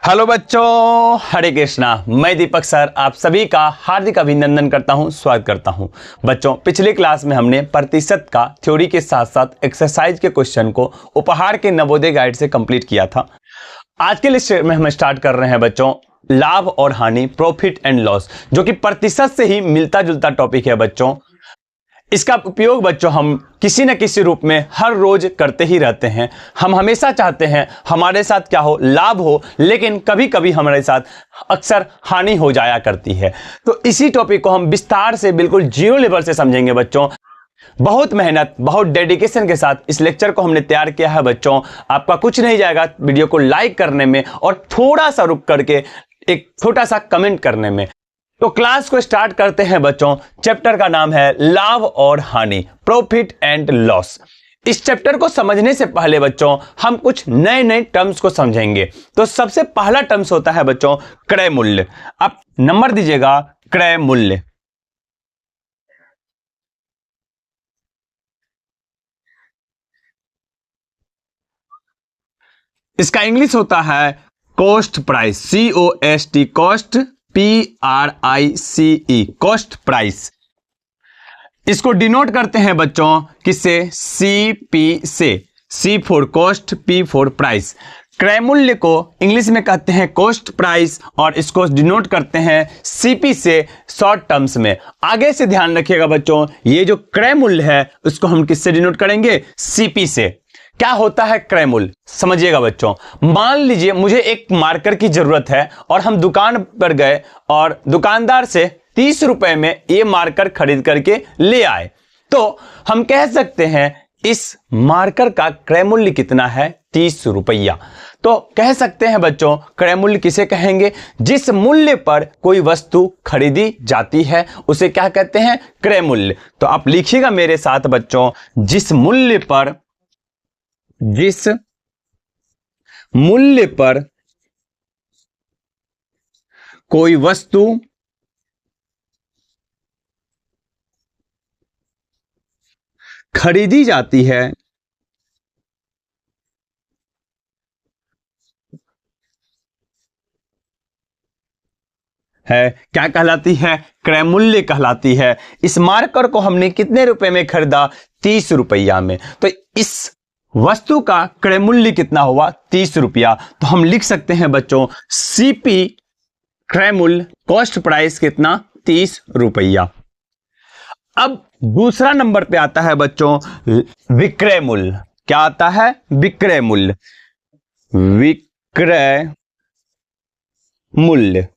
Hello बच्चों, हरे कृष्णा। मैं दीपक sir आप सभी का हार्दिक अभिनंदन करता हूं, स्वागत करता हूं। बच्चों, पिछले क्लास में हमने प्रतिशत का थ्योरी के साथ साथ एक्सरसाइज के क्वेश्चन को उपहार के नवोदय गाइड से कंप्लीट किया था। आज के लेक्चर में हम स्टार्ट कर रहे हैं बच्चों लाभ और हानि, प्रॉफिट एंड लॉस, जो कि प्रतिशत से ही मिलता जुलता टॉपिक है बच्चों। इसका उपयोग बच्चों हम किसी न किसी रूप में हर रोज करते ही रहते हैं। हम हमेशा चाहते हैं हमारे साथ क्या हो, लाभ हो, लेकिन कभी कभी हमारे साथ अक्सर हानि हो जाया करती है। तो इसी टॉपिक को हम विस्तार से बिल्कुल जीरो लेवल से समझेंगे बच्चों। बहुत मेहनत, बहुत डेडिकेशन के साथ इस लेक्चर को हमने तैयार किया है बच्चों। आपका कुछ नहीं जाएगा वीडियो को लाइक करने में और थोड़ा सा रुक करके एक छोटा सा कमेंट करने में। तो क्लास को स्टार्ट करते हैं बच्चों। चैप्टर का नाम है लाभ और हानि, प्रॉफिट एंड लॉस। इस चैप्टर को समझने से पहले बच्चों हम कुछ नए नए टर्म्स को समझेंगे। तो सबसे पहला टर्म्स होता है बच्चों क्रय मूल्य। आप नंबर दीजिएगा, क्रय मूल्य। इसका इंग्लिश होता है cost price, COST, cost, PRICE, cost price. इसको डिनोट करते हैं बच्चों किससे, CP से। C for cost, P for price. क्रय मूल्य को इंग्लिश में कहते हैं कॉस्ट प्राइस और इसको डिनोट करते हैं CP से शॉर्ट टर्म्स में। आगे से ध्यान रखिएगा बच्चों, ये जो क्रय मूल्य है उसको हम किससे डिनोट करेंगे, CP से। क्या होता है क्रय मूल्य, समझिएगा बच्चों। मान लीजिए मुझे एक मार्कर की जरूरत है और हम दुकान पर गए और दुकानदार से 30 रुपए में ये मार्कर खरीद करके ले आए। तो हम कह सकते हैं इस मार्कर का क्रय मूल्य कितना है, 30 रुपया। तो कह सकते हैं बच्चों क्रय मूल्य किसे कहेंगे, जिस मूल्य पर कोई वस्तु खरीदी जाती है उसे क्या कहते हैं, क्रय मूल्य। तो आप लिखिएगा मेरे साथ बच्चों, जिस मूल्य पर कोई वस्तु खरीदी जाती है क्या कहलाती है, क्रय मूल्य कहलाती है। इस मार्कर को हमने कितने रुपए में खरीदा, 30 रुपया में। तो इस वस्तु का क्रय मूल्य कितना हुआ, 30 रुपया। तो हम लिख सकते हैं बच्चों CP क्रय मूल्य, कॉस्ट प्राइस कितना, 30 रुपया। अब दूसरा नंबर पे आता है बच्चों विक्रय मूल्य। क्या आता है, विक्रय मूल्य। विक्रय मूल्य,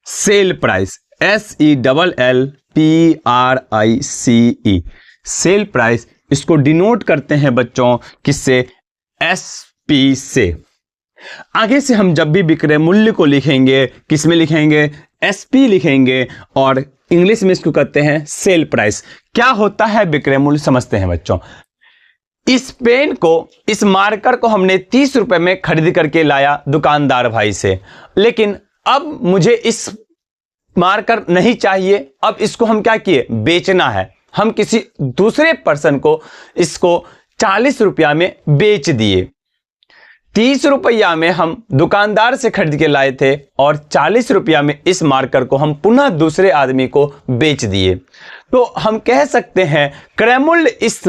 sale price, SELLPRICE, sale price. इसको डिनोट करते हैं बच्चों किससे, SP से। आगे से हम जब भी विक्रय मूल्य को लिखेंगे किस में लिखेंगे, SP लिखेंगे और इंग्लिश में इसको कहते हैं सेल प्राइस। क्या होता है विक्रय मूल्य, समझते हैं बच्चों। इस पेन को, इस मार्कर को हमने 30 रुपए में खरीद करके लाया दुकानदार भाई से, लेकिन अब मुझे इस मार्कर नहीं चाहिए। अब इसको हम क्या किए, बेचना है। हम किसी दूसरे पर्सन को इसको 40 रुपया में बेच दिए। 30 रुपया में हम दुकानदार से खरीद के लाए थे और 40 रुपया में इस मार्कर को हम पुनः दूसरे आदमी को बेच दिए। तो हम कह सकते हैं क्रय मूल्य इस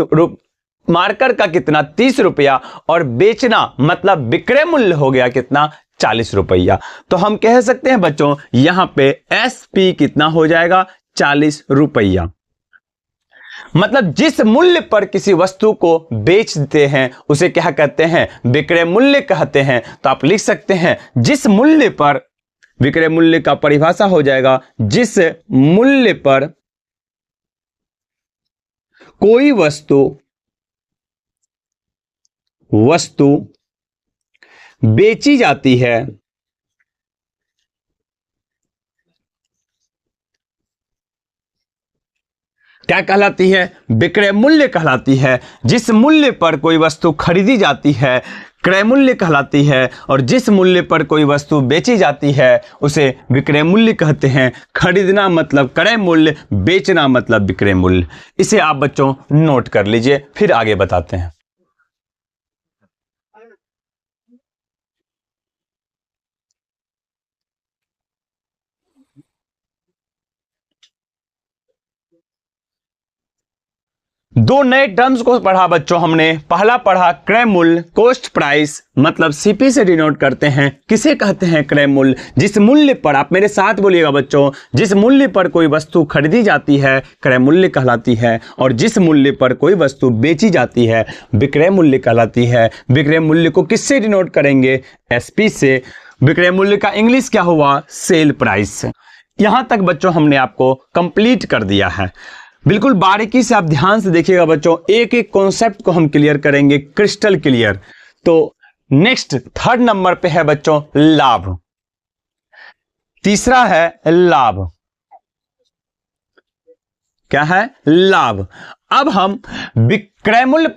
मार्कर का कितना, 30 रुपया, और बेचना मतलब विक्रय मूल्य हो गया कितना, 40 रुपया। तो हम कह सकते हैं बच्चों यहां पे SP कितना हो जाएगा, 40 रुपया। मतलब जिस मूल्य पर किसी वस्तु को बेचते हैं उसे क्या कहते हैं, विक्रय मूल्य कहते हैं। तो आप लिख सकते हैं जिस मूल्य पर, विक्रय मूल्य का परिभाषा हो जाएगा जिस मूल्य पर कोई वस्तु बेची जाती है, क्या कहलाती है, विक्रय मूल्य कहलाती है। जिस मूल्य पर कोई वस्तु खरीदी जाती है क्रय मूल्य कहलाती है, और जिस मूल्य पर कोई वस्तु बेची जाती है उसे विक्रय मूल्य कहते हैं। खरीदना मतलब क्रय मूल्य, बेचना मतलब विक्रय मूल्य। इसे आप बच्चों नोट कर लीजिए, फिर आगे बताते हैं। दो नए टर्म्स को पढ़ा बच्चों हमने। पहला पढ़ा क्रय मूल्य, कॉस्ट प्राइस, मतलब सीपी से डिनोट करते हैं। किसे कहते हैं क्रय मूल्य? जिस मूल्य पर, आप मेरे साथ बोलिएगा बच्चों, जिस मूल्य पर कोई वस्तु खरीदी जाती है क्रय मूल्य कहलाती है, और जिस मूल्य पर कोई वस्तु बेची जाती है विक्रय मूल्य कहलाती है। विक्रय मूल्य को किससे डिनोट करेंगे? एसपी से। विक्रय मूल्य का इंग्लिश क्या हुआ? Sale price. यहां तक बच्चों हमने आपको कंप्लीट कर दिया है। बिल्कुल बारीकी से आप ध्यान से देखिएगा बच्चों, एक एक कॉन्सेप्ट को हम क्लियर करेंगे, क्रिस्टल क्लियर। तो नेक्स्ट थर्ड नंबर पे है बच्चों लाभ। तीसरा है लाभ। क्या है? लाभ। अब हम विक्रय मूल्य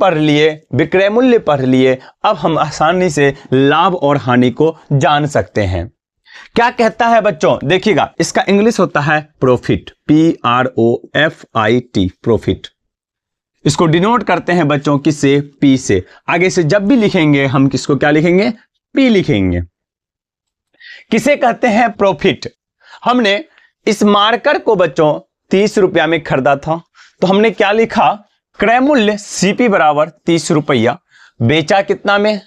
पढ़ लिए, अब हम आसानी से लाभ और हानि को जान सकते हैं। क्या कहता है बच्चों? देखिएगा, इसका इंग्लिश होता है प्रॉफिट, PROFIT, प्रॉफिट। इसको डिनोट करते हैं बच्चों किससे? P से। आगे से जब भी लिखेंगे हम किसको क्या लिखेंगे? P लिखेंगे। किसे कहते हैं? प्रॉफिट। हमने इस मार्कर को बच्चों 30 रुपया में खरीदा था, तो हमने क्या लिखा? क्रय मूल्य CP बराबर 30 रुपया, बेचा कितना में?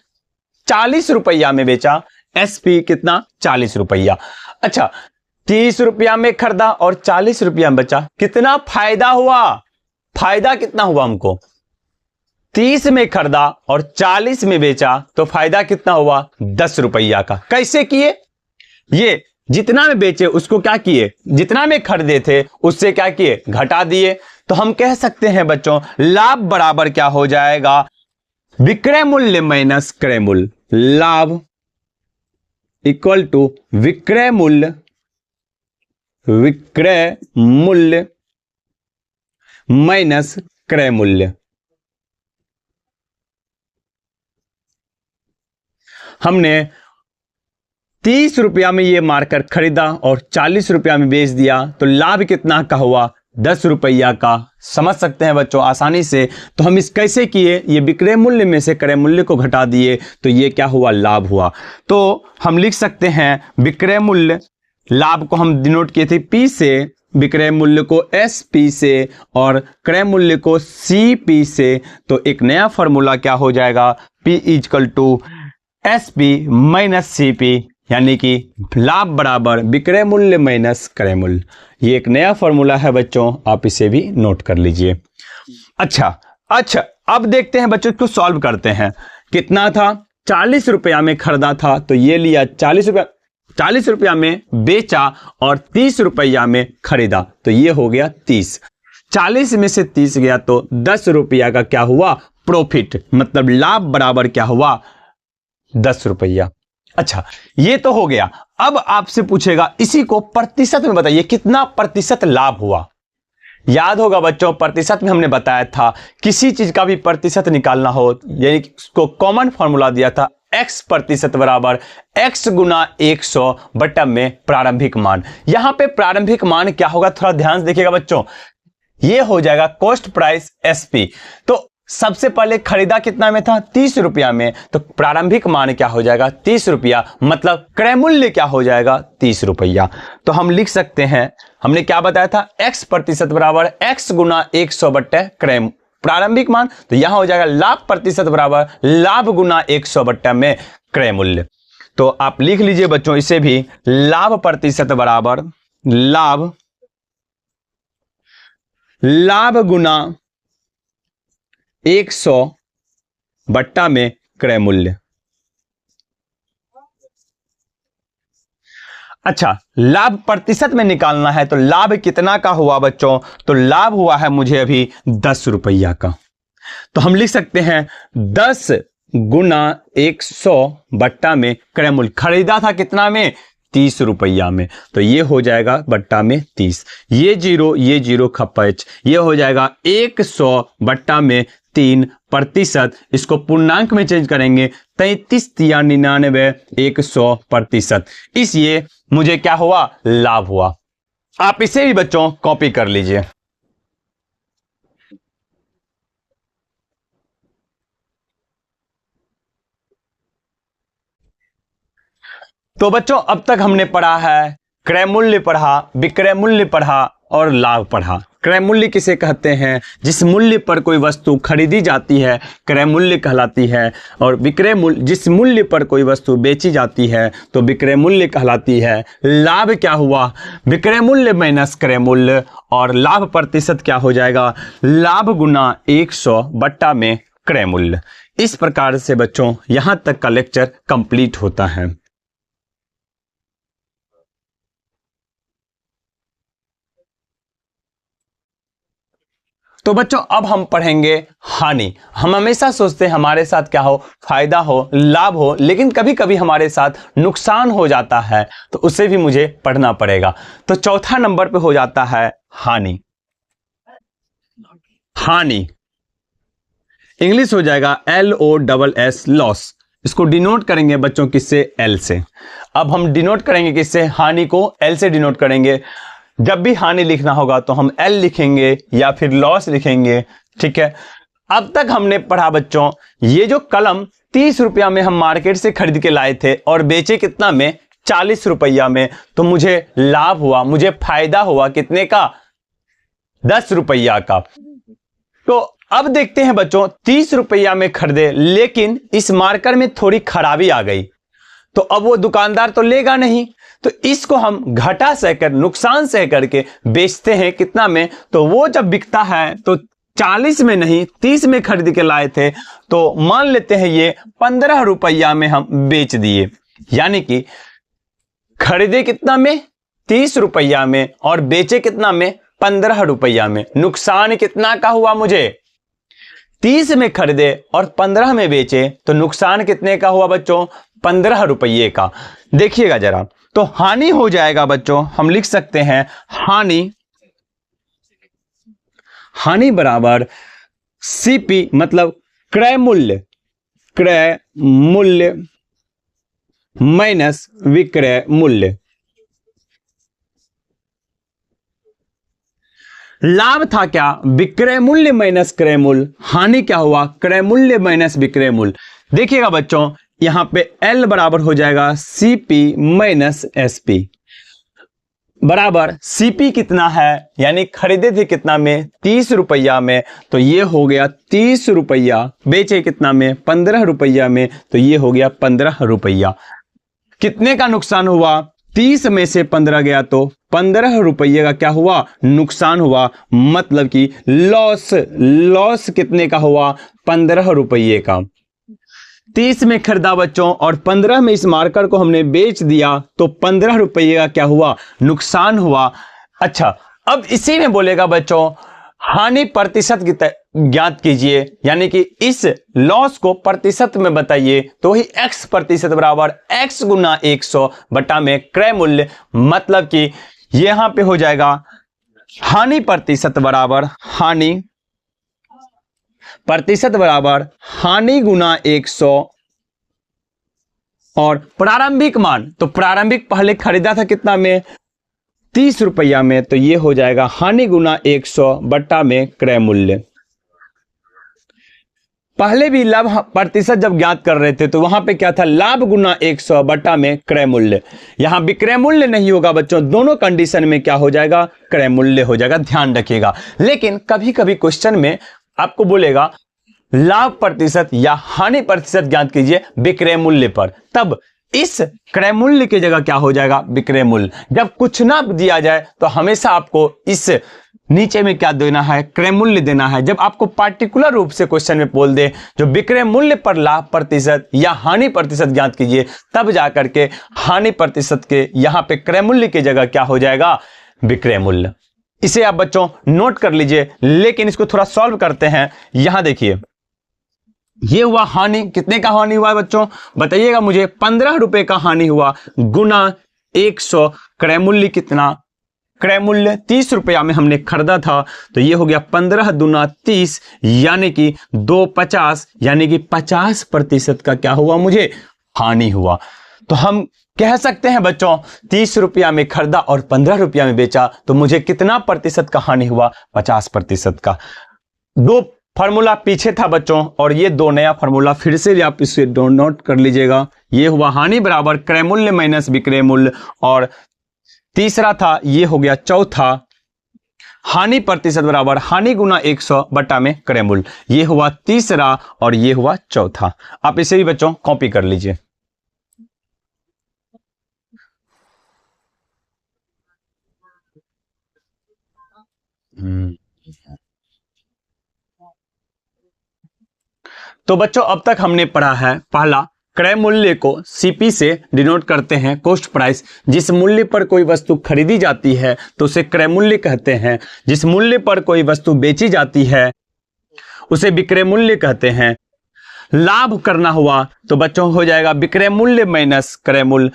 40 रुपया में बेचा। एसपी कितना? 40 रुपया। अच्छा, 30 रुपया में खरीदा और 40 रुपया में बचा, कितना फायदा हुआ? फायदा कितना हुआ हमको? 30 में खरीदा और 40 में बेचा, तो फायदा कितना हुआ? 10 रुपया का। कैसे किए? ये जितना में बेचे उसको क्या किए? जितना में खरीदे थे उससे क्या किए? घटा दिए। तो हम कह सकते हैं बच्चों लाभ बराबर क्या हो जाएगा? विक्रय मूल्य माइनस क्रय मूल्य। लाभ इक्वल टू विक्रय मूल्य माइनस क्रय मूल्य। हमने 30 रुपया में ये मार्कर खरीदा और 40 रुपया में बेच दिया, तो लाभ कितना का हुआ? 10 रुपया का। समझ सकते हैं बच्चों आसानी से। तो हम इस कैसे किए? ये विक्रय मूल्य में से क्रय मूल्य को घटा दिए, तो ये क्या हुआ? लाभ हुआ। तो हम लिख सकते हैं विक्रय मूल्य, लाभ को हम डिनोट किए थे P से, विक्रय मूल्य को SP से और क्रय मूल्य को CP से। तो एक नया फॉर्मूला क्या हो जाएगा? P equal to SP minus CP, यानी कि लाभ बराबर विक्रय मूल्य माइनस क्रय मूल्य। ये एक नया फॉर्मूला है बच्चों, आप इसे भी नोट कर लीजिए। अच्छा, अब देखते हैं बच्चों, इसको सॉल्व करते हैं। कितना था? 40 रुपया में खरीदा था, तो ये लिया 40 रुपया में बेचा और 30 रुपया में खरीदा, तो ये हो गया 30। 40 में से 30 गया तो 10 रुपया का क्या हुआ? प्रॉफिट, मतलब लाभ बराबर क्या हुआ? 10 रुपया। अच्छा, ये तो हो गया। अब आपसे पूछेगा इसी को प्रतिशत में बताइए, कितना प्रतिशत लाभ हुआ? याद होगा बच्चों, प्रतिशत में हमने बताया था किसी चीज का भी प्रतिशत निकालना हो, यानी उसको कॉमन फॉर्मूला दिया था, x प्रतिशत बराबर x गुना 100 बटा में प्रारंभिक मान। यहां पे प्रारंभिक मान क्या होगा? थोड़ा ध्यान से देखिएगा बच्चों, ये हो जाएगा कॉस्ट प्राइस SP। तो सबसे पहले खरीदा कितना में था? 30 रुपया में, तो प्रारंभिक मान क्या हो जाएगा? 30 रुपया, मतलब क्रय मूल्य क्या हो जाएगा? 30 रुपया। तो हम लिख सकते हैं, हमने क्या बताया था? x प्रतिशत बराबर x गुना 100 बट्टे क्रय प्रारंभिक मान, तो यहां हो जाएगा लाभ प्रतिशत बराबर लाभ गुना 100 बट्टा में क्रय मूल्य। तो आप लिख लीजिए बच्चों इसे भी, लाभ प्रतिशत बराबर लाभ गुना 100 बट्टा में क्रय मूल्य। अच्छा, लाभ प्रतिशत में निकालना है, तो लाभ कितना का हुआ बच्चों? तो लाभ हुआ है मुझे अभी 10 रुपया का। तो हम लिख सकते हैं 10 गुना 100 बट्टा में क्रय मूल्य। खरीदा था कितना में? 30 रुपया में, तो ये हो जाएगा बट्टा में 30। ये जीरो खपच, ये हो जाएगा 100 बट्टा में 3 प्रतिशत। इसको पूर्णांक में चेंज करेंगे, 33 या 99 100%। इसलिए मुझे क्या हुआ? लाभ हुआ। आप इसे भी बच्चों कॉपी कर लीजिए। तो बच्चों अब तक हमने पढ़ा है क्रय मूल्य पढ़ा, विक्रय मूल्य पढ़ा और लाभ पढ़ा। क्रय मूल्य किसे कहते हैं? जिस मूल्य पर कोई वस्तु खरीदी जाती है क्रय मूल्य कहलाती है, और विक्रय मूल्य, जिस मूल्य पर कोई वस्तु बेची जाती है तो विक्रय मूल्य कहलाती है। लाभ क्या हुआ? विक्रय मूल्य माइनस क्रय मूल्य, और लाभ प्रतिशत क्या हो जाएगा? लाभ गुना 100 बट्टा में क्रय मूल्य। इस प्रकार से बच्चों यहां तक का लेक्चर कंप्लीट होता है। तो बच्चों अब हम पढ़ेंगे हानि। हम हमेशा सोचते हैं हमारे साथ क्या हो, फायदा हो, लाभ हो, लेकिन कभी कभी हमारे साथ नुकसान हो जाता है, तो उसे भी मुझे पढ़ना पड़ेगा। तो चौथा नंबर पे हो जाता है हानि। हानि इंग्लिश हो जाएगा LOSS, लॉस। इसको डिनोट करेंगे बच्चों किससे? L से। अब हम डिनोट करेंगे किससे? हानि को L से डिनोट करेंगे। जब भी हानि लिखना होगा तो हम L लिखेंगे या फिर लॉस लिखेंगे, ठीक है। अब तक हमने पढ़ा बच्चों, ये जो कलम 30 रुपया में हम मार्केट से खरीद के लाए थे और बेचे कितना में? 40 रुपया में। तो मुझे लाभ हुआ, मुझे फायदा हुआ कितने का? 10 रुपया का। तो अब देखते हैं बच्चों, 30 रुपया में खरीदे, लेकिन इस मार्कर में थोड़ी खराबी आ गई, तो अब वो दुकानदार तो लेगा नहीं, तो इसको हम घाटा सहकर, नुकसान सह करके बेचते हैं कितना में? तो वो जब बिकता है तो 40 में नहीं 30 में खरीद के लाए थे, तो मान लेते हैं ये 15 रुपया में हम बेच दिए। यानी कि खरीदे कितना में? 30 रुपया में, और बेचे कितना में? 15 रुपया में। नुकसान कितना का हुआ मुझे? 30 में खरीदे और 15 में बेचे, तो नुकसान कितने का हुआ बच्चों? 15 रुपये का। देखिएगा जरा, तो हानि हो जाएगा बच्चों, हम लिख सकते हैं हानि, हानि बराबर CP मतलब क्रय मूल्य, क्रय मूल्य माइनस विक्रय मूल्य। लाभ था क्या? विक्रय मूल्य माइनस क्रय मूल्य। हानि क्या हुआ? क्रय मूल्य माइनस विक्रय मूल्य। देखिएगा बच्चों, यहां पे L बराबर हो जाएगा CP माइनस SP, बराबर CP कितना है? यानी खरीदे थे कितना में? 30 रुपया में, तो ये हो गया 30 रुपया। बेचे कितना में? 15 रुपया में, तो ये हो गया 15 रुपया। कितने का नुकसान हुआ? 30 में से 15 गया तो 15 रुपये का क्या हुआ? नुकसान हुआ, मतलब कि लॉस। लॉस कितने का हुआ? 15 रुपये का। 30 में खरीदा बच्चों और 15 में इस मार्कर को हमने बेच दिया, तो 15 रुपये का क्या हुआ? नुकसान हुआ। अच्छा, अब इसी में बोलेगा बच्चों हानि प्रतिशत ज्ञात कीजिए, यानी कि इस लॉस को प्रतिशत में बताइए, तो ही X प्रतिशत बराबर X गुना 100 बटा में क्रय मूल्य, मतलब कि यहां पे हो जाएगा हानि प्रतिशत बराबर, हानि प्रतिशत बराबर हानि गुना 100, और प्रारंभिक मान, तो प्रारंभिक पहले खरीदा था कितना में? 30 रुपया में, तो ये हो जाएगा हानि गुना 100 बट्टा में क्रय मूल्य। पहले भी लाभ प्रतिशत जब ज्ञात कर रहे थे तो वहां पे क्या था? लाभ गुना 100 बट्टा में क्रय मूल्य। यहां विक्रय मूल्य नहीं होगा बच्चों, दोनों कंडीशन में क्या हो जाएगा? क्रय मूल्य हो जाएगा, ध्यान रखिएगा। लेकिन कभी कभी क्वेश्चन में आपको बोलेगा लाभ प्रतिशत या हानि प्रतिशत ज्ञात कीजिए विक्रय मूल्य पर, तब इस क्रय मूल्य की जगह क्या हो जाएगा? विक्रय मूल्य। जब कुछ ना दिया जाए तो हमेशा आपको इस नीचे में क्या देना है? क्रय मूल्य देना है। जब आपको पार्टिकुलर रूप से क्वेश्चन में बोल दे जो विक्रय मूल्य पर लाभ प्रतिशत या हानि प्रतिशत ज्ञात कीजिए, तब जाकर के हानि प्रतिशत के यहां पे क्रय मूल्य की जगह क्या हो जाएगा? विक्रय मूल्य। इसे आप बच्चों नोट कर लीजिए, लेकिन इसको थोड़ा सॉल्व करते हैं। यहां देखिए, ये हुआ हानि, कितने का हानि हुआ बच्चों? बताइएगा मुझे। 15 रुपए का हानि हुआ, गुना 100, क्रय मूल्य कितना? क्रय मूल्य 30 रुपया में हमने खरीदा था, तो ये हो गया 15 दूना 30, यानी कि 250, यानी कि 50% का क्या हुआ? मुझे हानि हुआ। तो हम कह सकते हैं बच्चों 30 रुपया में खरीदा और 15 रुपया में बेचा, तो मुझे कितना प्रतिशत का हानि हुआ? 50% का। दो फार्मूला पीछे था बच्चों, और ये दो नया फार्मूला फिर से आप इसे नोट कर लीजिएगा। ये हुआ हानि बराबर क्रय मूल्य माइनस विक्रय मूल्य, और तीसरा था, ये हो गया चौथा, हानि प्रतिशत बराबर हानि गुना 100 बटा में क्रय मूल्य। ये हुआ तीसरा और ये हुआ चौथा। आप इसे भी बच्चों कॉपी कर लीजिए। तो बच्चों अब तक हमने पढ़ा है, पहला क्रय मूल्य को सीपी से डिनोट करते हैं, कॉस्ट प्राइस। जिस मूल्य पर कोई वस्तु खरीदी जाती है तो उसे क्रय मूल्य कहते हैं। जिस मूल्य पर कोई वस्तु बेची जाती है उसे विक्रय मूल्य कहते हैं। लाभ करना हुआ तो बच्चों हो जाएगा विक्रय मूल्य माइनस क्रय मूल्य।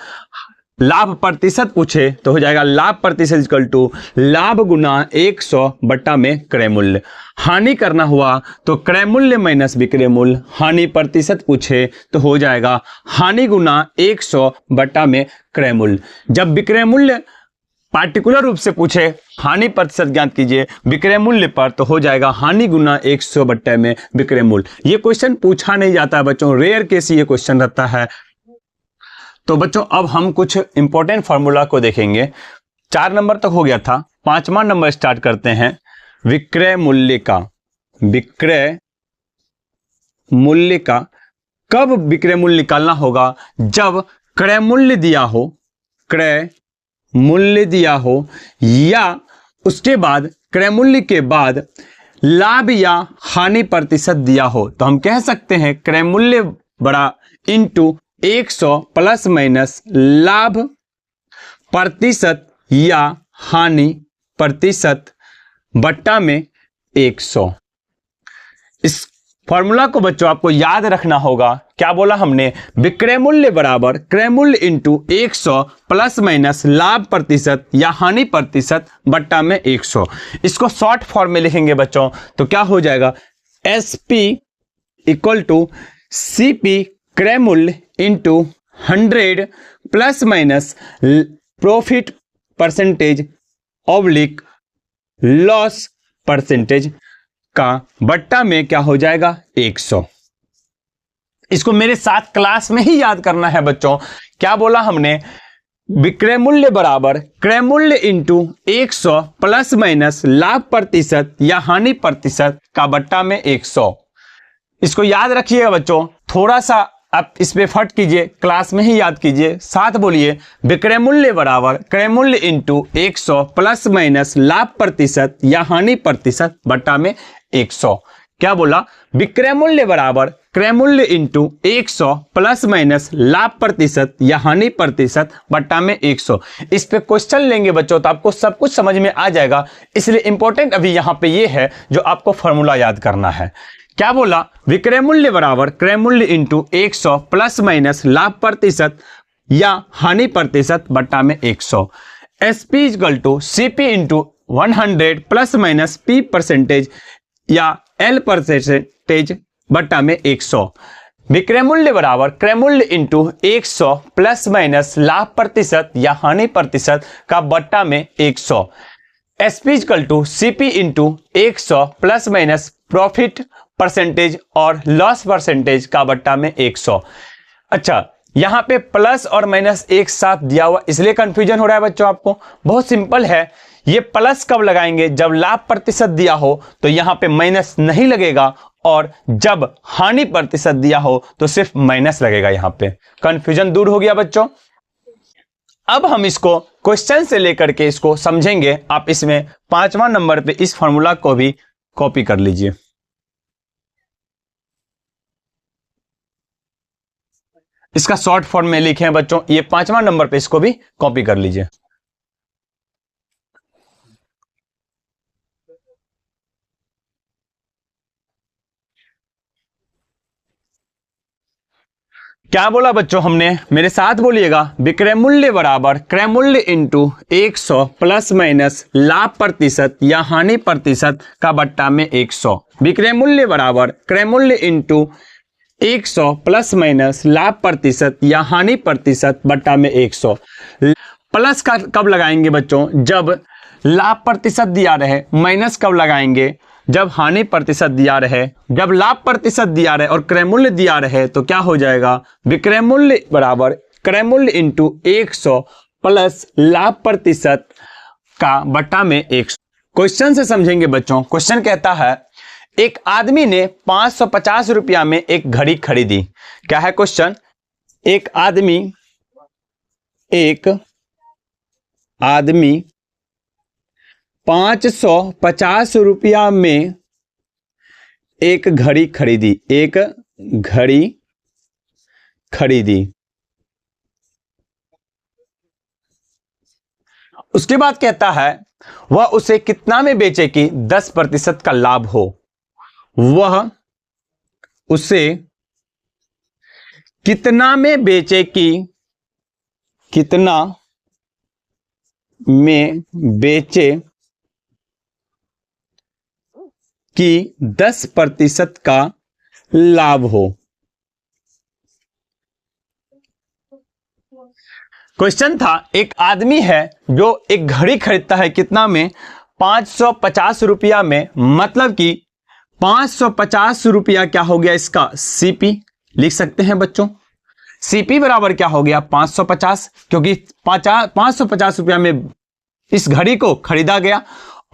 लाभ प्रतिशत पूछे तो हो जाएगा लाभ प्रतिशत इक्वल टू लाभ गुना 100 बटा में क्रय मूल्य। हानि करना हुआ तो क्रय मूल्य माइनस विक्रय मूल्य। हानि प्रतिशत पूछे तो हो जाएगा हानि गुना 100 बटा में क्रय मूल्य। जब विक्रय मूल्य पार्टिकुलर रूप से पूछे हानि प्रतिशत ज्ञात कीजिए विक्रय मूल्य पर तो हो जाएगा हानि गुना 100 बटे में विक्रय मूल्य। ये क्वेश्चन पूछा नहीं जाता है बच्चों, रेयर केस ये क्वेश्चन रहता है। तो बच्चों अब हम कुछ इंपॉर्टेंट फार्मूला को देखेंगे। 4 नंबर तक हो गया था, 5वां नंबर स्टार्ट करते हैं विक्रय मूल्य का। विक्रय मूल्य का कब विक्रय मूल्य निकालना होगा? जब क्रय मूल्य दिया हो, क्रय मूल्य दिया हो या उसके बाद क्रय मूल्य के बाद लाभ या हानि प्रतिशत दिया हो। तो हम कह सकते हैं क्रय मूल्य बड़ा इंटू 100 प्लस माइनस लाभ प्रतिशत या हानि प्रतिशत बट्टा में 100। इस फॉर्मूला को बच्चों आपको याद रखना होगा। क्या बोला हमने? विक्रय मूल्य बराबर क्रय मूल्य इंटू 100 प्लस माइनस लाभ प्रतिशत या हानि प्रतिशत बट्टा में 100। इसको शॉर्ट फॉर्म में लिखेंगे बच्चों तो क्या हो जाएगा? SP इक्वल टू CP क्रय मूल्य into 100 plus minus profit percentage oblique loss percentage का बट्टा में क्या हो जाएगा? 100। इसको मेरे साथ क्लास में ही याद करना है बच्चों। क्या बोला हमने? विक्रय मूल्य बराबर क्रय मूल्य इंटू 100 प्लस माइनस लाभ प्रतिशत या हानि प्रतिशत का बट्टा में 100। इसको याद रखिएगा बच्चों, थोड़ा सा आप इस पे फट कीजिए, क्लास में ही याद कीजिए। साथ बोलिए विक्रय मूल्य बराबर क्रय मूल्य इंटू 100 प्लस माइनस लाभ प्रतिशत या हानि प्रतिशत बट्टा में 100। क्या बोला? विक्रय मूल्य बराबर क्रय मूल्य इंटू 100 प्लस माइनस लाभ प्रतिशत या हानि प्रतिशत बट्टा में 100। इस पे क्वेश्चन लेंगे बच्चों तो आपको सब कुछ समझ में आ जाएगा। इसलिए इंपॉर्टेंट अभी यहाँ पे ये है जो आपको फॉर्मूला याद करना है। क्या बोला? विक्रय मूल्य बराबर क्रय मूल्य इंटू 100 प्लस माइनस लाभ प्रतिशत या हानि प्रतिशत बट्टा में 100। SP equal to CP into 100 plus minus P percentage या L परसेंटेज बट्टा में 100। विक्रय मूल्य बराबर क्रय मूल्य इंटू 100 प्लस माइनस लाभ प्रतिशत या हानि प्रतिशत का बट्टा में 100। SP equal to CP into 100 plus minus profit percentage और लॉस परसेंटेज का बट्टा में 100। अच्छा, यहां पे प्लस और माइनस एक साथ दिया हुआ इसलिए कंफ्यूजन हो रहा है बच्चों आपको। बहुत सिंपल है, ये प्लस कब लगाएंगे? जब लाभ प्रतिशत दिया हो तो यहां पे माइनस नहीं लगेगा, और जब हानि प्रतिशत दिया हो तो सिर्फ माइनस लगेगा। यहां पे कंफ्यूजन दूर हो गया बच्चों। अब हम इसको क्वेश्चन से लेकर के इसको समझेंगे। आप इसमें 5वां नंबर पे इस फॉर्मूला को भी कॉपी कर लीजिए। इसका शॉर्ट फॉर्म में लिखे हैं बच्चों, ये 5वां नंबर पे इसको भी कॉपी कर लीजिए। क्या बोला बच्चों हमने? मेरे साथ बोलिएगा। विक्रय मूल्य बराबर क्रय मूल्य इंटू 100 प्लस माइनस लाभ प्रतिशत या हानि प्रतिशत का बट्टा में 100। विक्रय मूल्य बराबर क्रय मूल्य इंटू 100 प्लस माइनस लाभ प्रतिशत या हानि प्रतिशत बट्टा में 100। प्लस का कब लगाएंगे बच्चों? जब लाभ प्रतिशत दिया रहे। माइनस कब लगाएंगे? जब हानि प्रतिशत दिया रहे। जब लाभ प्रतिशत दिया रहे और क्रय मूल्य दिया रहे तो क्या हो जाएगा? विक्रय मूल्य बराबर क्रय मूल्य इंटू 100 प्लस लाभ प्रतिशत का बट्टा में 100। क्वेश्चन से समझेंगे बच्चों। क्वेश्चन कहता है एक आदमी ने 550 रुपया में एक घड़ी खरीदी। क्या है क्वेश्चन? एक आदमी 550 रुपया में एक घड़ी खरीदी। उसके बाद कहता है वह उसे कितना में बेचे कि 10% का लाभ हो। वह उसे कितना में बेचे कि 10% का लाभ हो। क्वेश्चन था एक आदमी है जो एक घड़ी खरीदता है कितना में? 550 रुपया में। मतलब कि 550 रुपया क्या हो गया इसका? सीपी लिख सकते हैं बच्चों। सीपी बराबर क्या हो गया? 550, क्योंकि 550 रुपया में इस घड़ी को खरीदा गया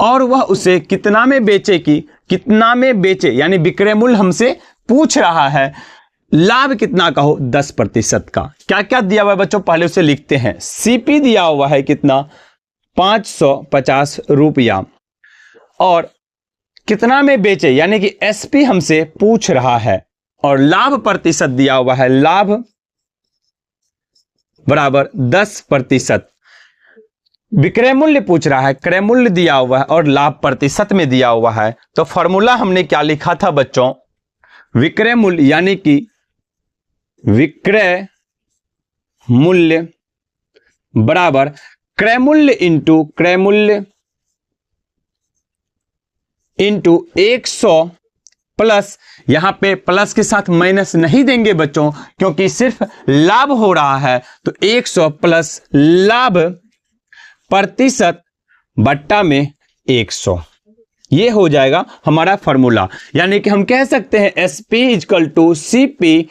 और वह उसे कितना में बेचे कि कितना में बेचे, यानी विक्रय मूल्य हमसे पूछ रहा है। लाभ कितना का हो? 10% का। क्या क्या दिया हुआ है बच्चों? पहले उसे लिखते हैं। सीपी दिया हुआ है कितना? 550 रुपया। और कितना में बेचे, यानी कि एसपी हमसे पूछ रहा है। और लाभ प्रतिशत दिया हुआ है, लाभ बराबर 10%। विक्रय मूल्य पूछ रहा है, क्रय मूल्य दिया हुआ है और लाभ प्रतिशत में दिया हुआ है। तो फॉर्मूला हमने क्या लिखा था बच्चों? विक्रय मूल्य यानी कि विक्रय मूल्य बराबर क्रय मूल्य इंटू 100 प्लस, यहां पे प्लस के साथ माइनस नहीं देंगे बच्चों क्योंकि सिर्फ लाभ हो रहा है। तो 100 प्लस लाभ प्रतिशत बट्टा में 100, ये हो जाएगा हमारा फॉर्मूला। यानी कि हम कह सकते हैं SP equal to CP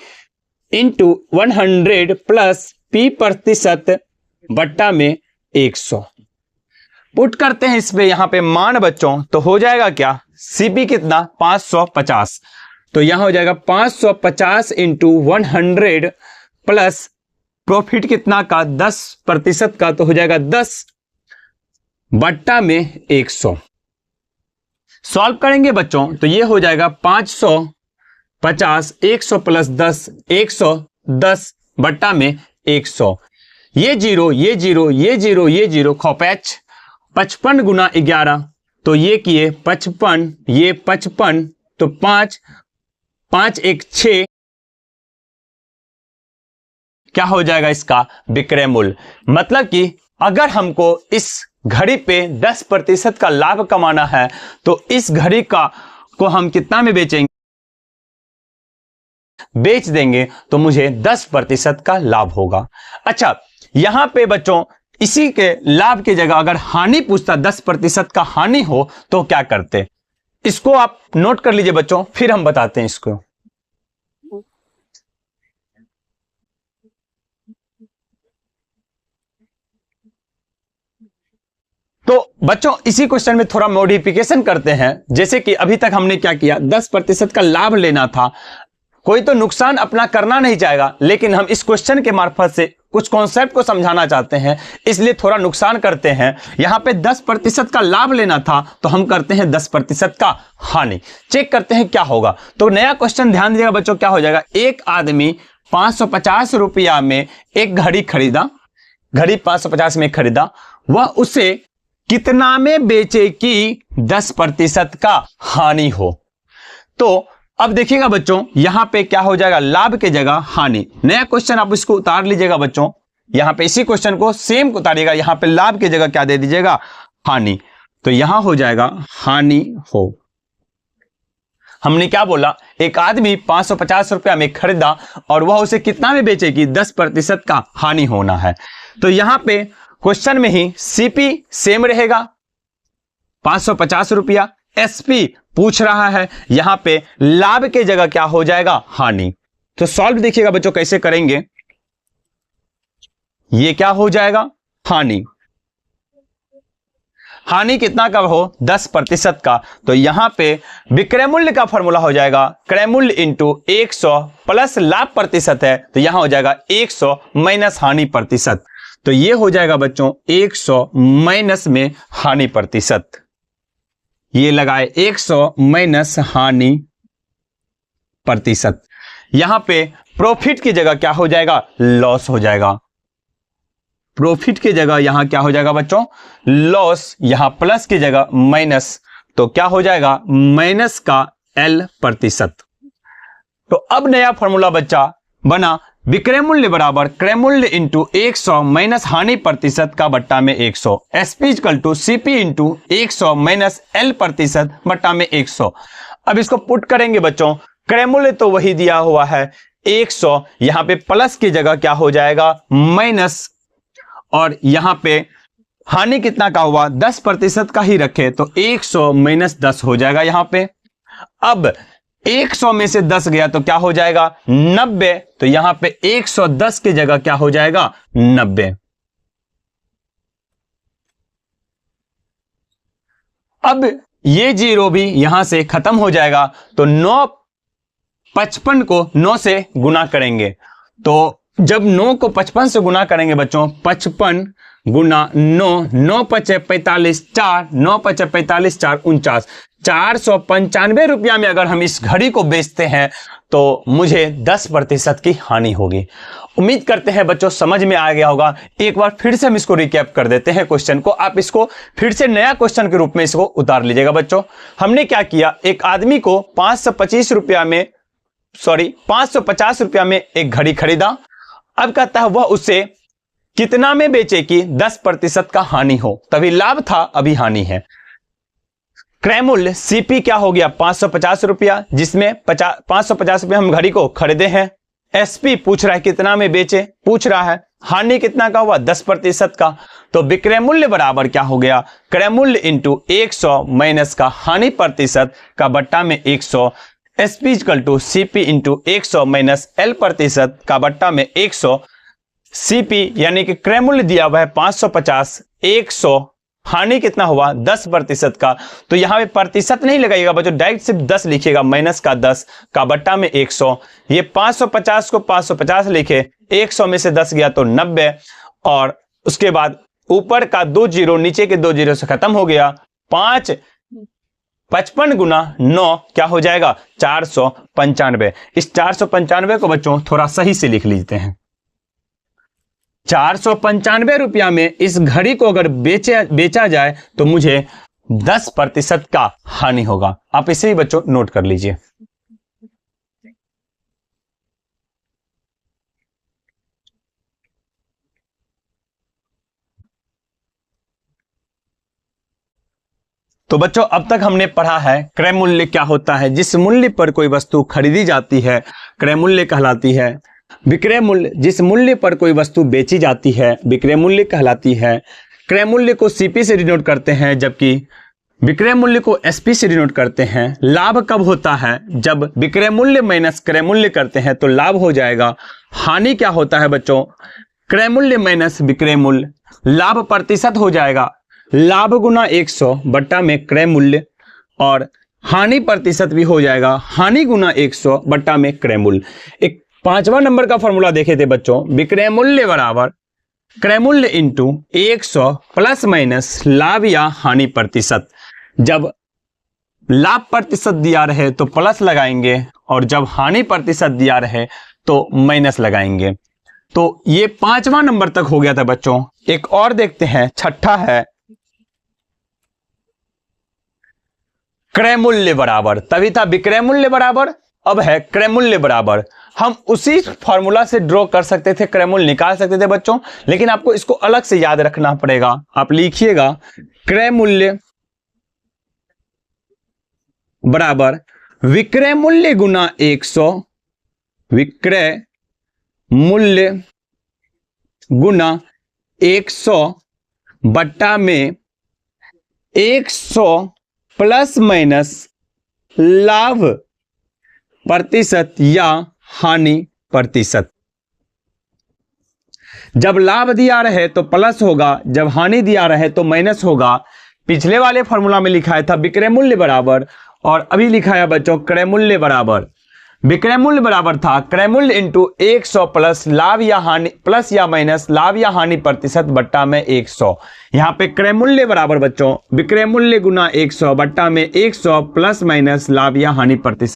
into 100 plus P प्रतिशत बट्टा में 100। पुट करते हैं इस पे यहां पे मान बच्चों, तो हो जाएगा क्या? सीपी कितना? 550। तो यहां हो जाएगा 550 इंटू 100 प्लस प्रॉफिट कितना का? 10% का। तो हो जाएगा 10 बट्टा में 100। सॉल्व करेंगे बच्चों तो ये हो जाएगा 550 100 प्लस 10 110 बट्टा में 100। ये जीरो ये जीरो ये जीरो ये जीरो खौपैच 55 गुना 11, तो ये किए 55, ये 55, तो 5 5 1 6, क्या हो जाएगा इसका? विक्रय मूल्य। मतलब कि अगर हमको इस घड़ी पे 10% का लाभ कमाना है तो इस घड़ी को हम कितना में बेचेंगे? बेच देंगे तो मुझे 10% का लाभ होगा। अच्छा, यहां पे बच्चों इसी के लाभ की जगह अगर हानि पूछता, 10% का हानि हो तो क्या करते? इसको आप नोट कर लीजिए बच्चों, फिर हम बताते हैं इसको। तो बच्चों इसी क्वेश्चन में थोड़ा मॉडिफिकेशन करते हैं। जैसे कि अभी तक हमने क्या किया? 10% का लाभ लेना था, कोई तो नुकसान अपना करना नहीं चाहेगा, लेकिन हम इस क्वेश्चन के मार्फत से कुछ कॉन्सेप्ट को समझाना चाहते हैं, इसलिए थोड़ा नुकसान करते हैं। यहां पे 10% का लाभ लेना था तो हम करते हैं 10% का हानि। चेक करते हैं क्या होगा। तो नया क्वेश्चन ध्यान दीजिएगा बच्चों, क्या हो जाएगा? एक आदमी 550 रुपया में एक घड़ी खरीदा, घड़ी 550 में खरीदा, वह उसे कितना में बेचे कि 10% का हानि हो। तो अब देखिएगा बच्चों यहां पे क्या हो जाएगा? लाभ के जगह हानि। नया क्वेश्चन आप इसको उतार लीजिएगा बच्चों, यहां पे इसी क्वेश्चन को सेम उतारिएगा, यहां पे लाभ की जगह क्या दे दीजिएगा? हानि। तो यहां हो जाएगा हानि हो। हमने क्या बोला? एक आदमी 550 रुपया में खरीदा और वह उसे कितना में बेचेगी? 10% का हानि होना है। तो यहां पे क्वेश्चन में ही सीपी सेम रहेगा 550 रुपया, एसपी पूछ रहा है, यहां पे लाभ के जगह क्या हो जाएगा? हानि। तो सॉल्व देखिएगा बच्चों कैसे करेंगे। ये क्या हो जाएगा? हानि। हानि कितना का हो 10% का, तो यहां पे विक्रय मूल्य का फॉर्मूला हो जाएगा क्रय मूल्य इंटू 100 प्लस लाभ प्रतिशत है, तो यहां हो जाएगा 100 माइनस हानि प्रतिशत। तो ये हो जाएगा बच्चों 100 माइनस में हानि प्रतिशत, ये लगाए 100 माइनस हानि प्रतिशत। यहां पे प्रॉफिट की जगह क्या हो जाएगा, लॉस हो जाएगा। प्रॉफिट की जगह यहां क्या हो जाएगा बच्चों, लॉस, यहां प्लस की जगह माइनस, तो क्या हो जाएगा माइनस का L%। तो अब नया फॉर्मूला बच्चा बना विक्रय मूल्य बराबर क्रय मूल्य इंटू 100 माइनस हानि प्रतिशत का बट्टा में 100, SP equal to CP into 100 minus L% बट्टा में 100। अब इसको पुट करेंगे बच्चों, क्रय मूल्य तो वही दिया हुआ है 100, यहां पे प्लस की जगह क्या हो जाएगा माइनस, और यहां पे हानि कितना का हुआ 10% का ही रखे, तो 100 माइनस 10 हो जाएगा यहां पे। अब 100 में से 10 गया तो क्या हो जाएगा 90, तो यहां पे 110 की जगह क्या हो जाएगा 90। अब ये जीरो भी यहां से खत्म हो जाएगा, तो 55 को 9 से गुना करेंगे, तो जब 9 को 55 से गुना करेंगे बच्चों, 55 गुना 9, 9 पचे 45, 4, 9 पचे 45, 4 49, 495 रुपया में अगर हम इस घड़ी को बेचते हैं तो मुझे 10% की हानि होगी। उम्मीद करते हैं बच्चों समझ में आ गया होगा। एक बार फिर से हम इसको रिकैप कर देते हैं क्वेश्चन को, आप इसको फिर से नया क्वेश्चन के रूप में इसको उतार लीजिएगा बच्चों। हमने क्या किया, एक आदमी को 550 रुपया में 550 रुपया में एक घड़ी खरीदा। अब कहता है वह उसे कितना में बेचे कि 10% का हानि हो, तभी लाभ था अभी हानि है। क्रय मूल्य सीपी क्या हो गया 550 रुपया, जिसमें 550 रुपया हम घड़ी को खरीदे हैं। एसपी पूछ रहा है कितना में बेचे, पूछ रहा है। हानि कितना का हुआ 10% का, तो विक्रय मूल्य बराबर क्या हो गया क्रय मूल्य इंटू 100 माइनस का हानि प्रतिशत का बट्टा में 100, SP equal to CP into 100 minus L% का बट्टा में 100। सीपी यानी कि क्रय मूल्य दिया हुआ है 550, 100, हानि कितना हुआ 10% का, तो यहां पे प्रतिशत नहीं लगाइएगा बच्चों, डायरेक्ट सिर्फ 10 लिखिएगा, माइनस का 10 का बट्टा में 100। ये 550 को 550 लिखे, 100 में से 10 गया तो 90, और उसके बाद ऊपर का 2 जीरो नीचे के 2 जीरो से खत्म हो गया। 55 गुना 9 क्या हो जाएगा 495। इस 495 को बच्चों थोड़ा सही से लिख लेते हैं। 495 रुपया में इस घड़ी को अगर बेचा जाए तो मुझे 10% का हानि होगा। आप इसे ही बच्चों नोट कर लीजिए। तो बच्चों अब तक हमने पढ़ा है क्रय मूल्य क्या होता है। जिस मूल्य पर कोई वस्तु खरीदी जाती है क्रय मूल्य कहलाती है। विक्रय मूल्य, जिस मूल्य पर कोई वस्तु बेची जाती है विक्रय मूल्य कहलाती है। क्रय मूल्य को सीपी से डिनोट करते हैं, जबकि विक्रय मूल्य को एसपी से डिनोट करते हैं। लाभ कब होता है, जब विक्रय मूल्य माइनस क्रय मूल्य करते हैं तो लाभ हो जाएगा। हानि क्या होता है बच्चों, क्रय मूल्य माइनस विक्रय मूल्य, लाभ प्रतिशत हो जाएगा लाभ गुना 100 बट्टा में क्रय मूल्य, और हानि प्रतिशत भी हो जाएगा हानि गुना 100 बट्टा में क्रय मूल्य। एक 5वां नंबर का फॉर्मूला देखे थे बच्चों, विक्रय मूल्य बराबर क्रय मूल्य इंटू 100 प्लस माइनस लाभ या हानि प्रतिशत। जब लाभ प्रतिशत दिया रहे तो प्लस लगाएंगे, और जब हानि प्रतिशत दिया रहे तो माइनस लगाएंगे। तो ये 5वां नंबर तक हो गया था बच्चों। एक और देखते हैं, छठा है क्रय मूल्य बराबर, तभी था विक्रय मूल्य बराबर, अब है क्रय मूल्य बराबर। हम उसी फॉर्मूला से ड्रॉ कर सकते थे, क्रय मूल्य निकाल सकते थे बच्चों, लेकिन आपको इसको अलग से याद रखना पड़ेगा। आप लिखिएगा क्रय मूल्य बराबर विक्रय मूल्य गुना 100, विक्रय मूल्य गुना 100 बट्टा में 100 प्लस माइनस लाभ प्रतिशत या हानि प्रतिशत। जब लाभ दिया रहे तो प्लस होगा, जब हानि दिया रहे तो माइनस होगा। पिछले वाले फॉर्मूला में लिखा था विक्रय मूल्य बराबर, और अभी लिखा है बच्चों क्रय मूल्य बराबर, विक्रय मूल्य बराबर था क्रय मूल्य इंटू 100 प्लस लाभ या हानि प्लस या माइनस लाभ या हानि प्रतिशत बट्टा में 100। यहाँ पे क्रय मूल्य बराबर बच्चों विक्रय मूल्य गुना 100 बट्टा में 100 प्लस माइनस लाभ या हानि प्रतिशत।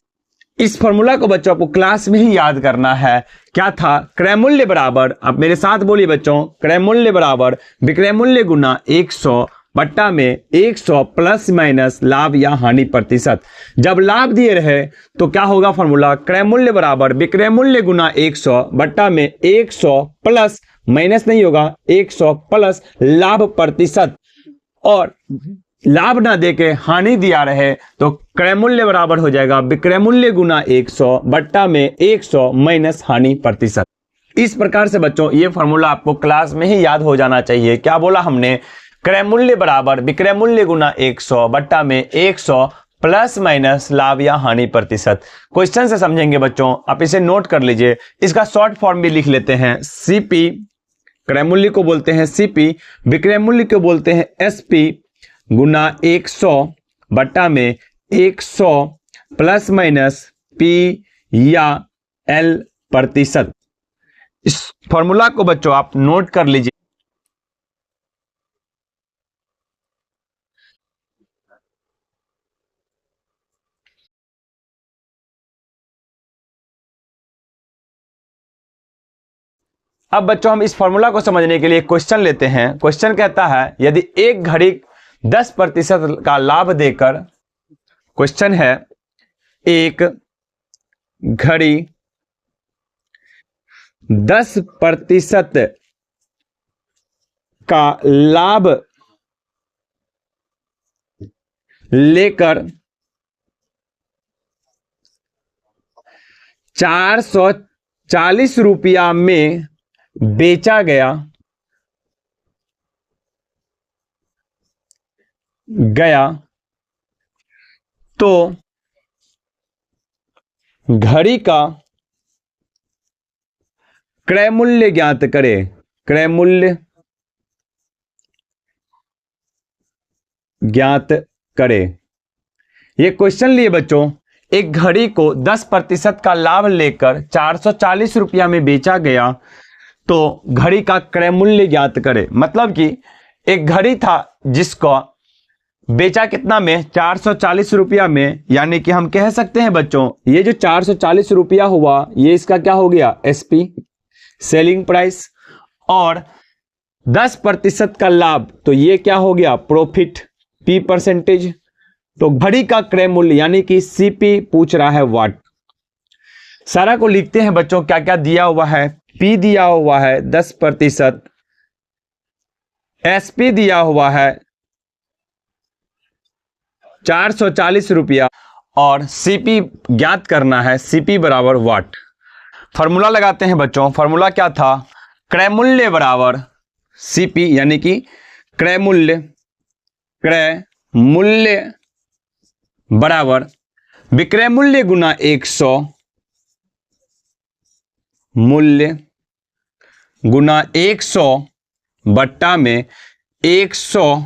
इस फॉर्मूला को बच्चों आपको क्लास में ही याद करना है। क्या था? क्रय मूल्य बराबर, आप मेरे साथ बोलिए बच्चों, क्रय मूल्य बराबर विक्रय मूल्य गुना 100 बट्टा में 100 प्लस माइनस लाभ या हानि प्रतिशत। जब लाभ दिए रहे तो क्या होगा फॉर्मूला? क्रय मूल्य बराबर विक्रय मूल्य गुना 100 बट्टा में 100 प्लस माइनस नहीं होगा 100 प्लस लाभ प्रतिशत, और लाभ ना देके हानि दिया रहे तो क्रय मूल्य बराबर हो जाएगा विक्रय मूल्य गुना 100 बट्टा में 100 माइनस हानि प्रतिशत। इस प्रकार से बच्चों ये फॉर्मूला आपको क्लास में ही याद हो जाना चाहिए। क्या बोला हमने? क्रय मूल्य बराबर विक्रय मूल्य गुना 100 बट्टा में 100 प्लस माइनस लाभ या हानि प्रतिशत। क्वेश्चन से समझेंगे बच्चों, आप इसे नोट कर लीजिए। इसका शॉर्ट फॉर्म भी लिख लेते हैं। सीपी क्रय मूल्य को बोलते हैं सीपी, विक्रय मूल्य को बोलते हैं एसपी गुना 100 बट्टा में 100 प्लस माइनस पी या एल प्रतिशत। इस फॉर्मूला को बच्चों आप नोट कर लीजिए। अब बच्चों हम इस फॉर्मूला को समझने के लिए क्वेश्चन लेते हैं। क्वेश्चन कहता है यदि एक घड़ी 10% का लाभ देकर, क्वेश्चन है एक घड़ी 10% का लाभ लेकर 440 रुपया में बेचा गया तो घड़ी का क्रय मूल्य ज्ञात करें। क्रय मूल्य ज्ञात करें। ये क्वेश्चन लिए बच्चों, एक घड़ी को 10% का लाभ लेकर 440 रुपया में बेचा गया तो घड़ी का क्रय मूल्य ज्ञात करें। मतलब कि एक घड़ी था जिसको बेचा कितना में? 440 रुपया में, यानी कि हम कह सकते हैं बच्चों ये जो 440 रुपया हुआ ये इसका क्या हो गया? एसपी सेलिंग प्राइस, और 10% का लाभ तो ये क्या हो गया? Profit P percentage. तो घड़ी का क्रय मूल्य यानी कि सीपी पूछ रहा है वाट। सारा को लिखते हैं बच्चों, क्या क्या दिया हुआ है। पी दिया हुआ है 10%, एसपी दिया हुआ है 440 रुपया, और सीपी ज्ञात करना है। सीपी बराबर वाट। फॉर्मूला लगाते हैं बच्चों। फॉर्मूला क्या था? क्रय मूल्य बराबर सीपी यानी कि क्रय मूल्य बराबर विक्रय मूल्य गुना 100 मूल्य गुना 100 बट्टा में 100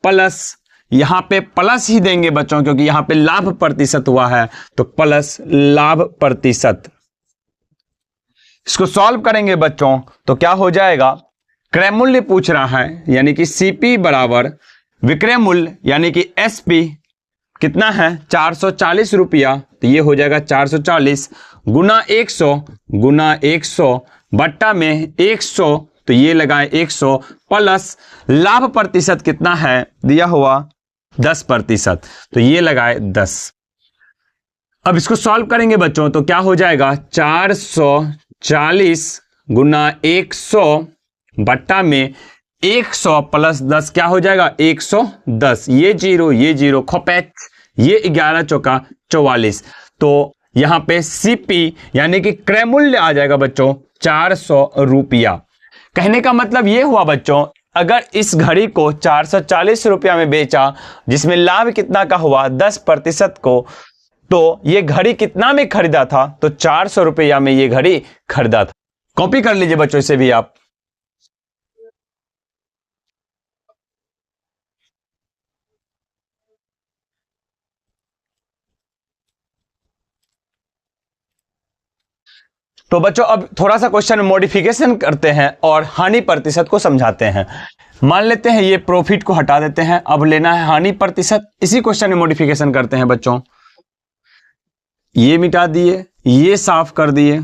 प्लस, यहां पे प्लस ही देंगे बच्चों क्योंकि यहां पे लाभ प्रतिशत हुआ है तो प्लस लाभ प्रतिशत। इसको सॉल्व करेंगे बच्चों तो क्या हो जाएगा? क्रय मूल्य पूछ रहा है यानी कि सीपी बराबर विक्रय मूल्य यानी कि एसपी कितना है? 440 रुपया, तो ये हो जाएगा 440 गुना 100 बट्टा में 100, तो ये लगाए 100 प्लस लाभ प्रतिशत कितना है दिया हुआ? 10%, तो ये लगाए 10। अब इसको सॉल्व करेंगे बच्चों तो क्या हो जाएगा? 440 गुना 100 बट्टा में 100 प्लस 10 क्या हो जाएगा? 110। ये जीरो खोपैच, ये 11 चौका 44। तो यहां पे सीपी यानी कि क्रय मूल्य आ जाएगा बच्चों 400 रुपया। कहने का मतलब ये हुआ बच्चों, अगर इस घड़ी को 440 रुपया में बेचा जिसमें लाभ कितना का हुआ? 10% को, तो ये घड़ी कितना में खरीदा था? तो 400 रुपया में ये घड़ी खरीदा था। कॉपी कर लीजिए बच्चों इसे भी आप। तो बच्चों अब थोड़ा सा क्वेश्चन मॉडिफिकेशन करते हैं और हानि प्रतिशत को समझाते हैं। मान लेते हैं ये प्रॉफिट को हटा देते हैं, अब लेना है हानि प्रतिशत। इसी क्वेश्चन में मॉडिफिकेशन करते हैं बच्चों। ये मिटा दिए, ये साफ कर दिए,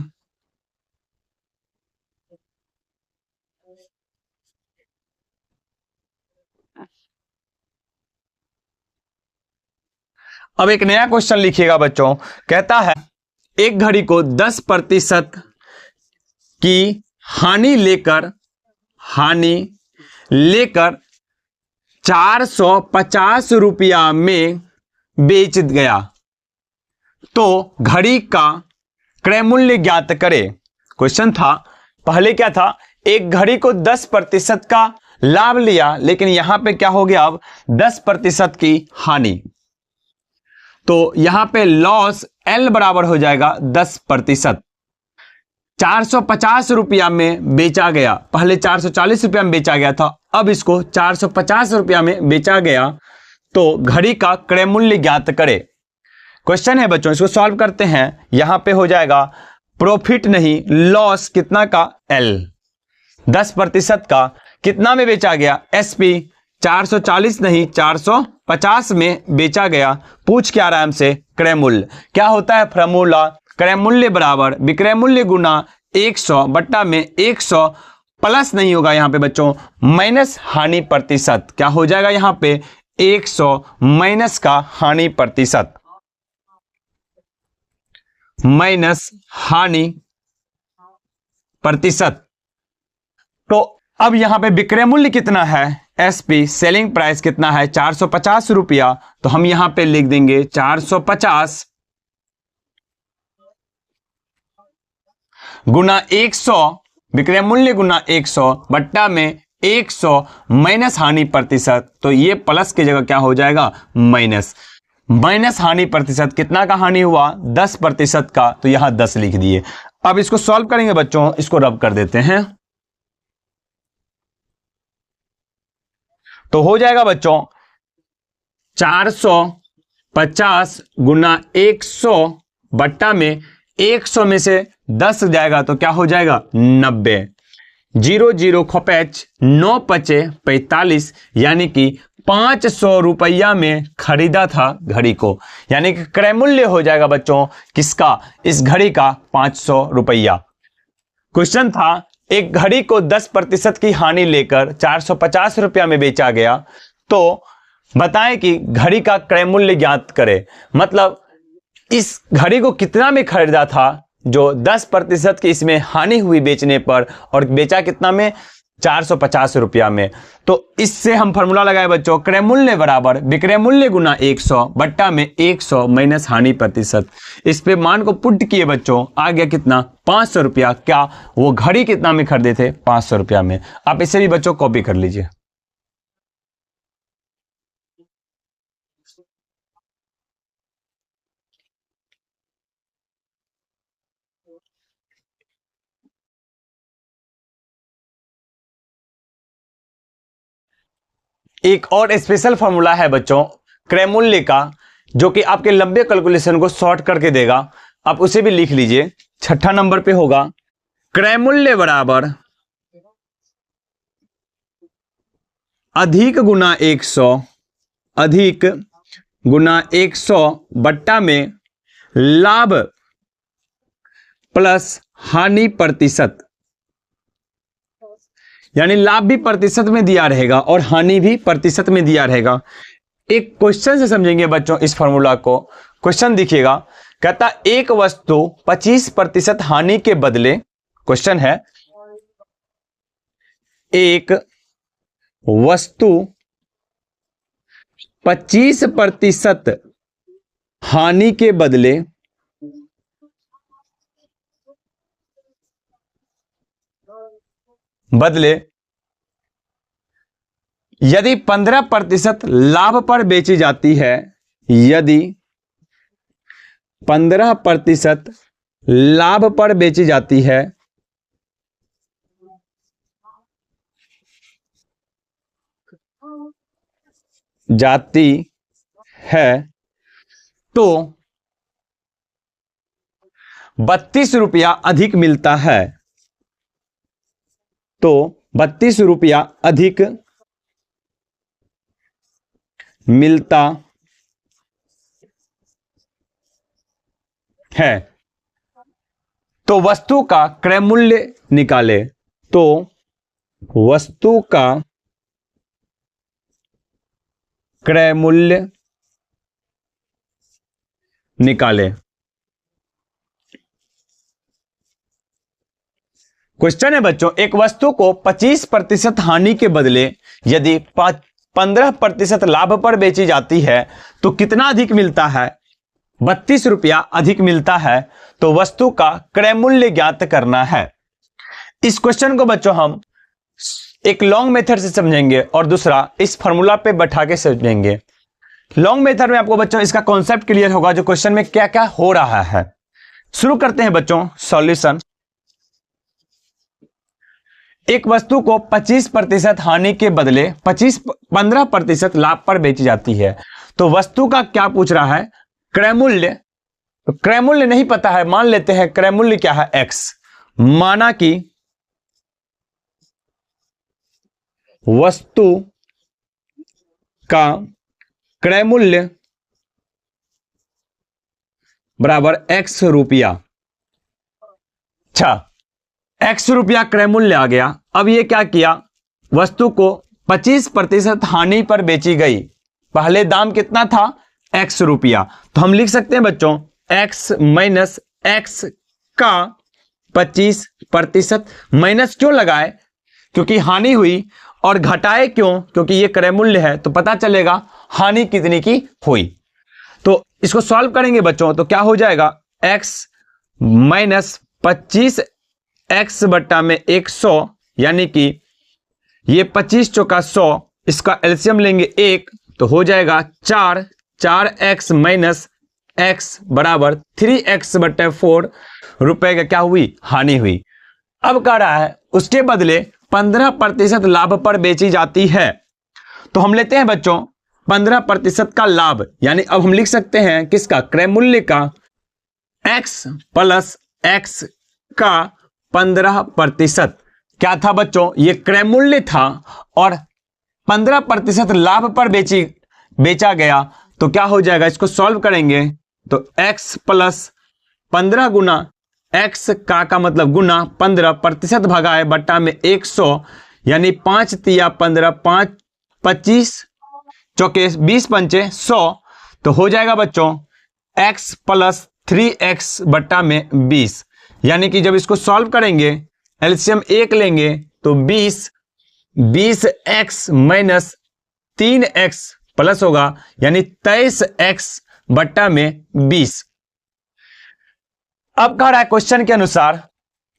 अब एक नया क्वेश्चन लिखिएगा बच्चों। कहता है एक घड़ी को 10% की हानि लेकर 450 रुपया में बेच गया, तो घड़ी का क्रय मूल्य ज्ञात करे। क्वेश्चन था, पहले क्या था, एक घड़ी को 10% का लाभ लिया, लेकिन यहां पे क्या हो गया, अब 10% की हानि। तो यहां पे लॉस L बराबर हो जाएगा 10%। 450 रुपया में बेचा गया, पहले 440 रुपया में बेचा गया था, अब इसको 450 रुपया में बेचा गया, तो घड़ी का क्रय मूल्य ज्ञात करे। क्वेश्चन है बच्चों, इसको सॉल्व करते हैं। यहां पे हो जाएगा प्रॉफिट नहीं, लॉस कितना का, L 10% का, कितना में बेचा गया, SP 440 नहीं 450 में बेचा गया। पूछ क्या रहा है हमसे, क्रय मूल्य। क्या होता है फॉर्मूला, क्रय मूल्य बराबर विक्रय मूल्य गुना 100 बट्टा में 100 प्लस नहीं होगा यहां पे बच्चों, माइनस हानि प्रतिशत। क्या हो जाएगा यहां पे 100 माइनस का हानि प्रतिशत, माइनस हानि प्रतिशत। तो अब यहां पे विक्रय मूल्य कितना है, SP सेलिंग प्राइस कितना है 450 रुपया, तो हम यहां पे लिख देंगे 450 गुना 100, विक्रय मूल्य गुना 100 बट्टा में 100 माइनस हानि प्रतिशत। तो ये प्लस की जगह क्या हो जाएगा, माइनस। माइनस हानि प्रतिशत, कितना का हानि हुआ, 10% का, तो यहां 10 लिख दिए। अब इसको सॉल्व करेंगे बच्चों, इसको रब कर देते हैं, तो हो जाएगा बच्चों 450 गुना 100 बट्टा में 100 में से 10 जाएगा तो क्या हो जाएगा 90। 0 0 खोपैच 9 पचे 45, यानी कि 500 रुपया में खरीदा था घड़ी को, यानी कि क्रय मूल्य हो जाएगा बच्चों किसका, इस घड़ी का 500 रुपया। क्वेश्चन था एक घड़ी को 10% की हानि लेकर 450 रुपया में बेचा गया, तो बताएं कि घड़ी का क्रय मूल्य ज्ञात करें। मतलब इस घड़ी को कितना में खरीदा था, जो 10% की इसमें हानि हुई बेचने पर, और बेचा कितना में 450 रुपया में। तो इससे हम फॉर्मूला लगाए बच्चों, क्रय मूल्य बराबर विक्रय मूल्य गुना 100 बट्टा में 100 माइनस हानि प्रतिशत। इस पे मान को पुट किए बच्चों, आ गया कितना 500 रुपया। क्या वो घड़ी कितना में खरीदे थे, 500 रुपया में। आप इसे भी बच्चों कॉपी कर लीजिए। एक और स्पेशल फॉर्मूला है बच्चों क्रय मूल्य का, जो कि आपके लंबे कैलकुलेशन को शॉर्ट करके देगा। आप उसे भी लिख लीजिए। 6ठा नंबर पे होगा, क्रय मूल्य बराबर अधिक गुना 100, अधिक गुना 100 बट्टा में लाभ प्लस हानि प्रतिशत, यानी लाभ भी प्रतिशत में दिया रहेगा और हानि भी प्रतिशत में दिया रहेगा। एक क्वेश्चन से समझेंगे बच्चों इस फॉर्मूला को। क्वेश्चन देखिएगा, कहता एक वस्तु 25% हानि के बदले, क्वेश्चन है एक वस्तु 25% हानि के बदले यदि 15% लाभ पर बेची जाती है, यदि 15% लाभ पर बेची जाती है, तो 32 रुपया अधिक मिलता है, तो 32 रुपया अधिक मिलता है, तो वस्तु का क्रय मूल्य निकाले। तो वस्तु का क्रय मूल्य निकाले। क्वेश्चन है बच्चों, एक वस्तु को 25% हानि के बदले यदि 15% लाभ पर बेची जाती है तो कितना अधिक मिलता है? 32 रुपया अधिक मिलता है, तो वस्तु का क्रय मूल्य ज्ञात करना है। इस क्वेश्चन को बच्चों हम एक लॉन्ग मेथड से समझेंगे और दूसरा इस फॉर्मूला पे बैठा के समझेंगे। लॉन्ग मेथड में आपको बच्चों इसका कॉन्सेप्ट क्लियर होगा, जो क्वेश्चन में क्या क्या हो रहा है। शुरू करते हैं बच्चों सॉल्यूशन। एक वस्तु को 25% हानि के बदले 15% लाभ पर बेची जाती है, तो वस्तु का क्या पूछ रहा है? क्रय मूल्य। तो क्रय मूल्य नहीं पता है, मान लेते हैं क्रय मूल्य क्या है? X। माना कि वस्तु का क्रय मूल्य बराबर X रुपया। अच्छा, X रुपया क्रय मूल्य आ गया। अब ये क्या किया? वस्तु को 25% हानि पर बेची गई। पहले दाम कितना था? X रुपया। तो हम लिख सकते हैं बच्चों X माइनस X का 25%। माइनस क्यों लगाए? क्योंकि हानि हुई। और घटाए क्यों? क्योंकि ये क्रय मूल्य है, तो पता चलेगा हानि कितनी की हुई। तो इसको सॉल्व करेंगे बच्चों, तो क्या हो जाएगा? X माइनस 25 X बट्टा में 100, यानी कि ये 25 चौका 100, इसका एलसीएम लेंगे 1, तो हो जाएगा 4x माइनस x बराबर 3x बट्टा 4 रुपए का क्या हुई? हानि हुई। अब कह रहा है उसके बदले 15% लाभ पर बेची जाती है, तो हम लेते हैं बच्चों 15% का लाभ, यानी अब हम लिख सकते हैं किसका? क्रय मूल्य का x प्लस x का 15%। क्या था बच्चों? ये क्रय मूल्य था और 15% लाभ पर बेचा गया, तो क्या हो जाएगा? इसको सॉल्व करेंगे तो x प्लस 15 गुना x का मतलब गुना 15% भगाए बट्टा में 100, यानी 5 तिया 15, 5 25 चौके 20 पंचे 100, तो हो जाएगा बच्चों x प्लस 3x बट्टा में 20। यानी कि जब इसको सॉल्व करेंगे एलसीएम 1 लेंगे तो 20x माइनस 3x प्लस होगा, यानी 23x बट्टा में 20। अब कह रहा है क्वेश्चन के अनुसार,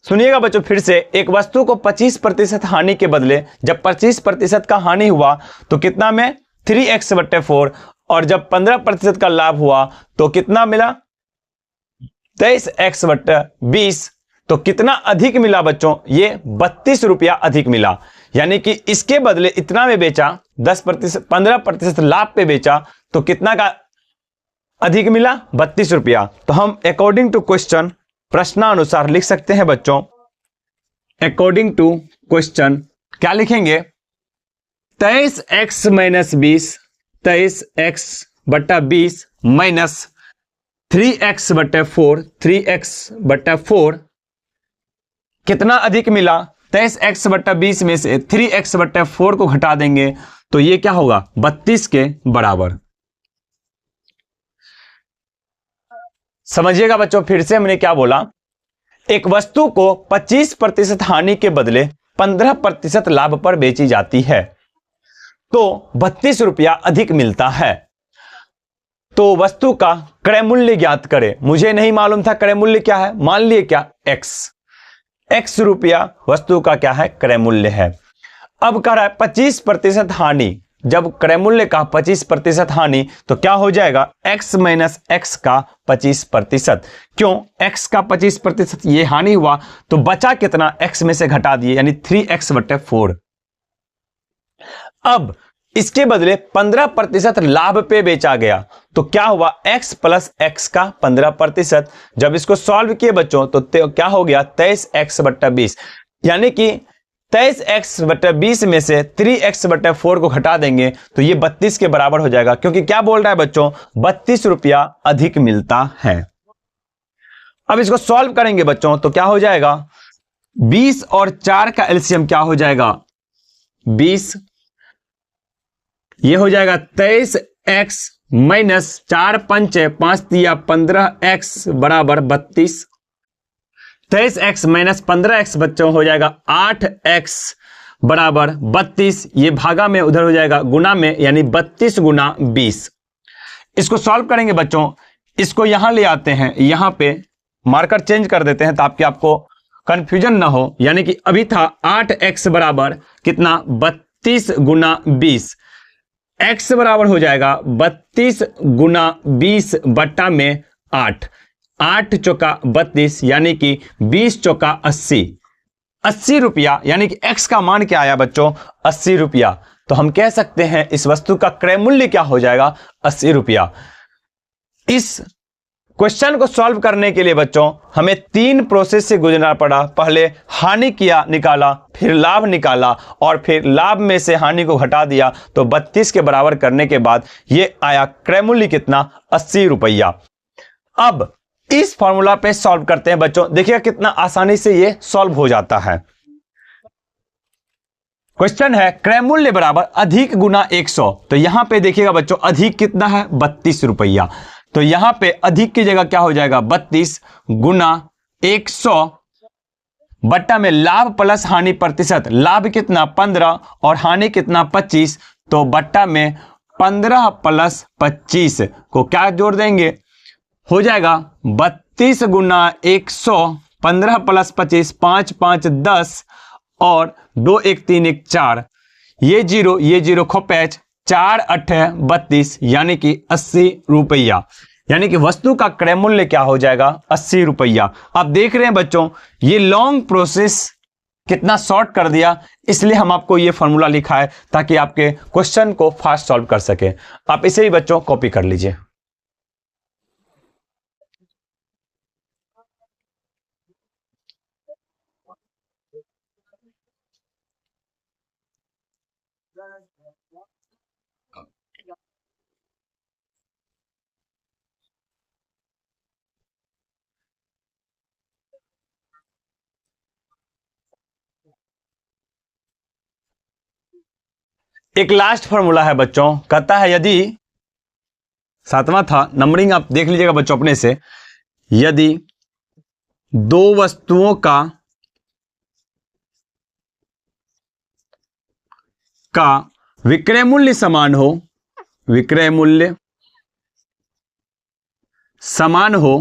सुनिएगा बच्चों फिर से, एक वस्तु को 25% हानि के बदले जब 25% का हानि हुआ तो कितना में? 3x बट्टे 4, और जब 15% का लाभ हुआ तो कितना मिला? 23x बट्टे 20। तो कितना अधिक मिला बच्चों? ये 32 रुपया अधिक मिला, यानी कि इसके बदले इतना में बेचा, 15% लाभ पे बेचा, तो कितना का अधिक मिला? 32 रुपया। तो हम अकॉर्डिंग टू क्वेश्चन, प्रश्नानुसार लिख सकते हैं बच्चों, अकॉर्डिंग टू क्वेश्चन क्या लिखेंगे? 23x माइनस 20, 23x बट्टा 20 माइनस 3x बट्टा 4, 3x बट्टा 4 कितना अधिक मिला? 23x बट्टा 20 में से 3x बट्टा 4 को घटा देंगे तो ये क्या होगा? 32 के बराबर। समझिएगा बच्चों फिर से हमने क्या बोला, एक वस्तु को 25% हानि के बदले 15% लाभ पर बेची जाती है तो 32 रुपया अधिक मिलता है, तो वस्तु का क्रय मूल्य ज्ञात करें। मुझे नहीं मालूम था क्रय मूल्य क्या है, मान लिए क्या? x रुपया वस्तु का क्या है? क्रय मूल्य है। अब कह रहा है 25% हानि, जब क्रय मूल्य का 25% हानि तो क्या हो जाएगा? x माइनस x का 25%। क्यों? x का 25% ये हानि हुआ, तो बचा कितना? x में से घटा दिए, यानी 3x बटे 4। अब इसके बदले 15% लाभ पे बेचा गया, तो क्या हुआ, x प्लस एक्स का 15%। जब इसको सॉल्व किए बच्चों तो क्या हो गया, 23x/20, यानी कि 23x/20 में से 3x/4 को घटा देंगे तो ये 32 के बराबर हो जाएगा, क्योंकि क्या बोल रहा है बच्चों, 32 रुपया अधिक मिलता है। अब इसको सॉल्व करेंगे बच्चों तो क्या हो जाएगा, 20 और 4 का एलसीएम क्या हो जाएगा, 20, ये हो जाएगा 23x माइनस 4 पंचे 5 दिया 15x बराबर 32। 23x माइनस 15x बच्चों हो जाएगा 8x बराबर 32। ये भागा में उधर हो जाएगा गुना में, यानी 32 गुना 20। इसको सॉल्व करेंगे बच्चों, इसको यहां ले आते हैं, यहां पे मार्कर चेंज कर देते हैं ताकि आपको कंफ्यूजन ना हो। यानी कि अभी था 8x बराबर कितना, 32 गुना 20, x बराबर हो जाएगा 32 गुना 20 बट्टा में 8, 8 चौका 32, यानी कि 20 चौका 80, 80 रुपया, यानी कि x का मान क्या आया बच्चों, 80 रुपया। तो हम कह सकते हैं इस वस्तु का क्रय मूल्य क्या हो जाएगा, 80 रुपया। इस क्वेश्चन को सॉल्व करने के लिए बच्चों हमें 3 प्रोसेस से गुजरना पड़ा। पहले हानि किया निकाला, फिर लाभ निकाला, और फिर लाभ में से हानि को घटा दिया, तो 32 के बराबर करने के बाद ये आया क्रय मूल्य कितना, 80 रुपया। अब इस फॉर्मूला पे सॉल्व करते हैं बच्चों, देखिएगा कितना आसानी से ये सॉल्व हो जाता है। क्वेश्चन है क्रय मूल्य बराबर अधिक गुना 100, तो यहां पे देखिएगा बच्चों अधिक कितना है, 32 रुपया। तो यहां पे अधिक की जगह क्या हो जाएगा, 32 गुना 100 बट्टा में लाभ प्लस हानि प्रतिशत, लाभ कितना 15 और हानि कितना 25, तो बट्टा में 15 प्लस 25 को क्या जोड़ देंगे, हो जाएगा 32 गुना 100, 15 प्लस 25, 5 5 10 और 2 1 3 1 4, ये जीरो खो पैच, 4 8 32, यानी कि 80 रुपया। यानी कि वस्तु का क्रय मूल्य क्या हो जाएगा, 80 रुपया। आप देख रहे हैं बच्चों ये लॉन्ग प्रोसेस कितना शॉर्ट कर दिया, इसलिए हम आपको ये फॉर्मूला लिखा है ताकि आपके क्वेश्चन को फास्ट सॉल्व कर सके। आप इसे ही बच्चों कॉपी कर लीजिए। एक लास्ट फॉर्मूला है बच्चों, कहता है यदि, 7वां था, नंबरिंग आप देख लीजिएगा बच्चों अपने से, यदि दो वस्तुओं का विक्रय मूल्य समान हो, विक्रय मूल्य समान हो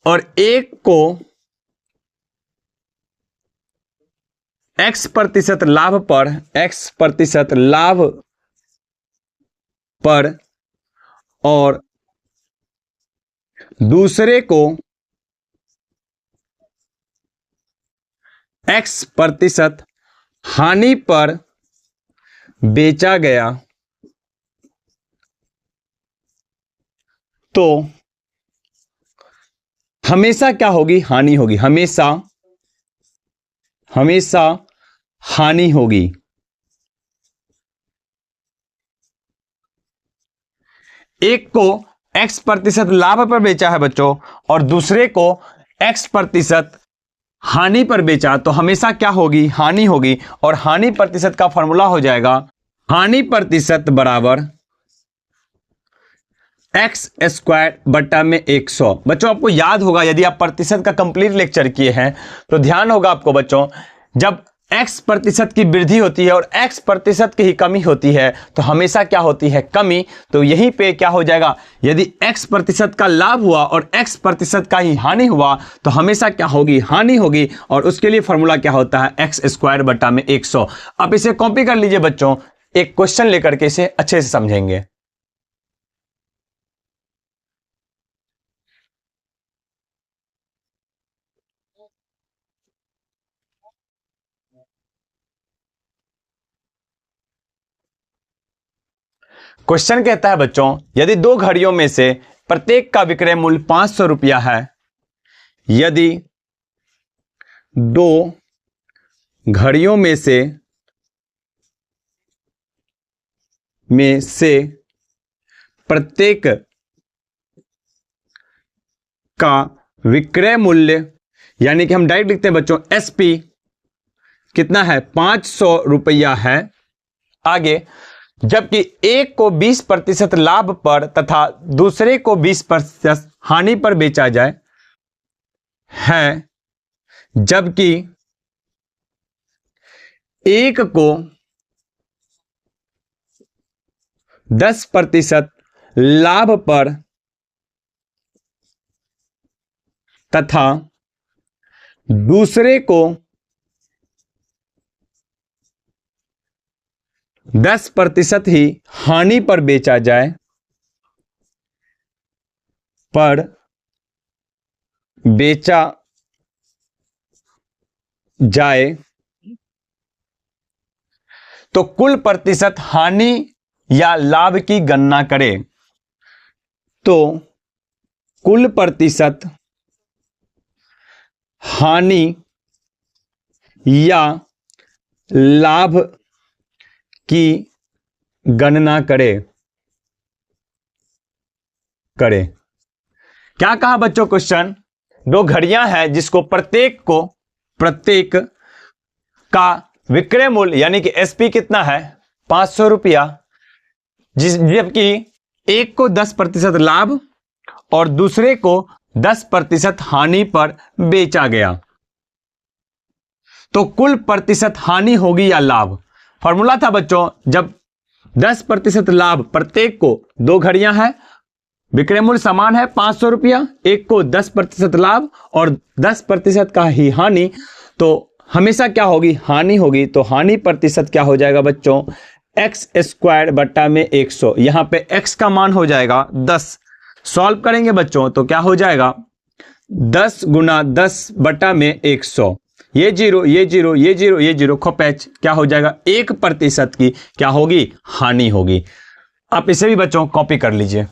और एक को x% लाभ पर, x% लाभ पर और दूसरे को x% हानि पर बेचा गया, तो हमेशा क्या होगी, हानि होगी, हमेशा हानि होगी। एक को x% लाभ पर बेचा है बच्चों और दूसरे को x% हानि पर बेचा, तो हमेशा क्या होगी, हानि होगी। और हानि प्रतिशत का फॉर्मूला हो जाएगा हानि प्रतिशत बराबर x² बट्टा में 100। बच्चों आपको याद होगा, यदि आप प्रतिशत का कंप्लीट लेक्चर किए हैं तो ध्यान होगा आपको बच्चों, जब x% की वृद्धि होती है और x% की ही कमी होती है तो हमेशा क्या होती है, कमी। तो यहीं पे क्या हो जाएगा, यदि x% का लाभ हुआ और x% का ही हानि हुआ तो हमेशा क्या होगी, हानि होगी। और उसके लिए फॉर्मूला क्या होता है, x² बट्टा में 100। आप इसे कॉपी कर लीजिए बच्चों, एक क्वेश्चन लेकर के इसे अच्छे से समझेंगे। क्वेश्चन कहता है बच्चों, यदि दो घड़ियों में से प्रत्येक का विक्रय मूल्य 500 रुपया है, यदि दो घड़ियों में से प्रत्येक का विक्रय मूल्य, यानी कि हम डायरेक्ट लिखते हैं बच्चों एसपी कितना है 500 रुपया है। आगे, जबकि एक को 20% लाभ पर तथा दूसरे को 20% हानि पर बेचा जाए है, जबकि एक को 10% लाभ पर तथा दूसरे को 10% ही हानि पर बेचा जाए, तो कुल प्रतिशत हानि या लाभ की गणना करें। तो कुल प्रतिशत हानि या लाभ की गणना करें। क्या कहा बच्चों क्वेश्चन? दो घड़ियां हैं जिसको प्रत्येक का विक्रय मूल्य यानी कि एसपी कितना है 500 रुपया, जबकि एक को 10% लाभ और दूसरे को 10% हानि पर बेचा गया, तो कुल प्रतिशत हानि होगी या लाभ। फॉर्मूला था बच्चों, जब 10% लाभ प्रत्येक को, दो घड़ियां हैं विक्रय मूल्य समान है 500 रुपया, एक को 10% लाभ और 10% का ही हानि, तो हमेशा क्या होगी? हानि होगी। तो हानि प्रतिशत क्या हो जाएगा बच्चों? x² बट्टा में 100। यहां पे x का मान हो जाएगा 10। सॉल्व करेंगे बच्चों तो क्या हो जाएगा? 10 गुना 10 बट्टा में 100। ये जीरो, ये जीरो, ये जीरो, ये जीरो, खोपैच क्या हो जाएगा? 1% की क्या होगी? हानि होगी। आप इसे भी बच्चों कॉपी कर लीजिए।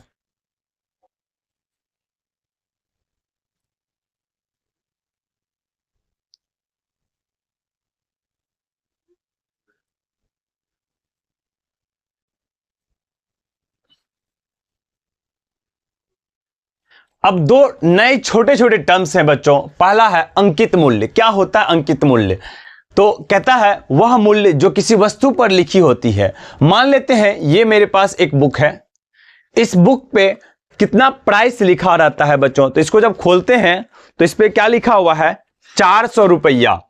अब दो नए छोटे छोटे टर्म्स हैं बच्चों। पहला है अंकित मूल्य। क्या होता है अंकित मूल्य? तो कहता है वह मूल्य जो किसी वस्तु पर लिखी होती है। मान लेते हैं ये मेरे पास एक बुक है, इस बुक पे कितना प्राइस लिखा रहता है बच्चों? तो इसको जब खोलते हैं तो इस पे क्या लिखा हुआ है? 400 रुपया।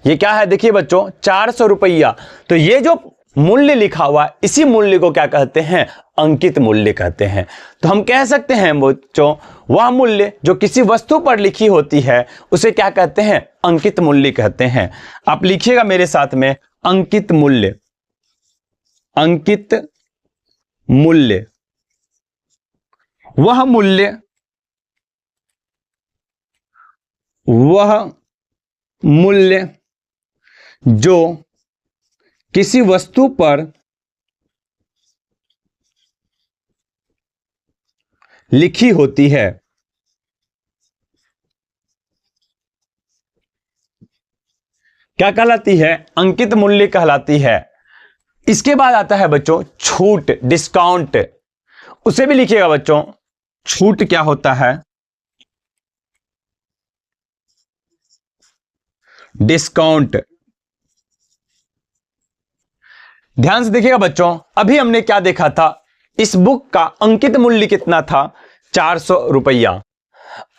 ये क्या है देखिए बच्चों, 400 रुपया। तो ये जो मूल्य लिखा हुआ है, इसी मूल्य को क्या कहते हैं? अंकित मूल्य कहते हैं। तो हम कह सकते हैं बच्चों वह मूल्य जो किसी वस्तु पर लिखी होती है उसे क्या कहते हैं? अंकित मूल्य कहते हैं। आप लिखिएगा मेरे साथ में, अंकित मूल्य। अंकित मूल्य वह मूल्य जो किसी वस्तु पर लिखी होती है। क्या कहलाती है? अंकित मूल्य कहलाती है। इसके बाद आता है बच्चों छूट, डिस्काउंट। उसे भी लिखिएगा बच्चों। छूट क्या होता है? डिस्काउंट। ध्यान से देखिएगा बच्चों, अभी हमने क्या देखा था? इस बुक का अंकित मूल्य कितना था? 400 रुपया।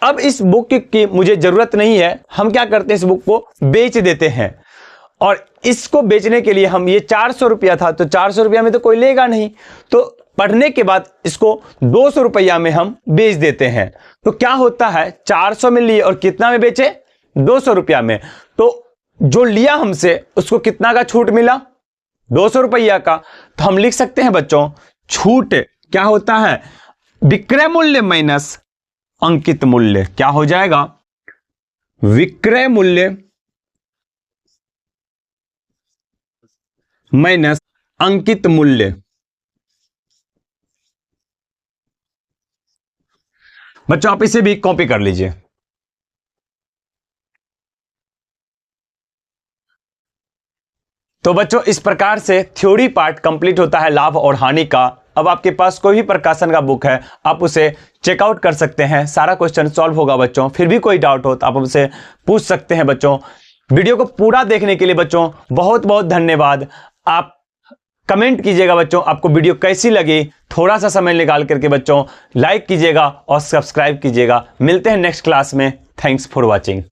अब इस बुक की मुझे जरूरत नहीं है, हम क्या करते हैं? इस बुक को बेच देते हैं। और इसको बेचने के लिए हम, ये 400 रुपया था तो 400 रुपया में तो कोई लेगा नहीं, तो पढ़ने के बाद इसको 200 रुपया में हम बेच देते हैं। तो क्या होता है? 400 में लिए और कितना में बेचे? 200 रुपया में। तो जो लिया हमसे उसको कितना का छूट मिला? 200 रुपया का। तो हम लिख सकते हैं बच्चों छूट क्या होता है? विक्रय मूल्य माइनस अंकित मूल्य। क्या हो जाएगा? विक्रय मूल्य माइनस अंकित मूल्य। बच्चों आप इसे भी कॉपी कर लीजिए। तो बच्चों इस प्रकार से थ्योरी पार्ट कंप्लीट होता है लाभ और हानि का। अब आपके पास कोई भी प्रकाशन का बुक है, आप उसे चेकआउट कर सकते हैं, सारा क्वेश्चन सॉल्व होगा बच्चों। फिर भी कोई डाउट हो तो आप हमसे पूछ सकते हैं बच्चों। वीडियो को पूरा देखने के लिए बच्चों बहुत बहुत धन्यवाद। आप कमेंट कीजिएगा बच्चों आपको वीडियो कैसी लगी, थोड़ा सा समय निकाल करके बच्चों लाइक कीजिएगा और सब्सक्राइब कीजिएगा। मिलते हैं नेक्स्ट क्लास में। Thanks for watching.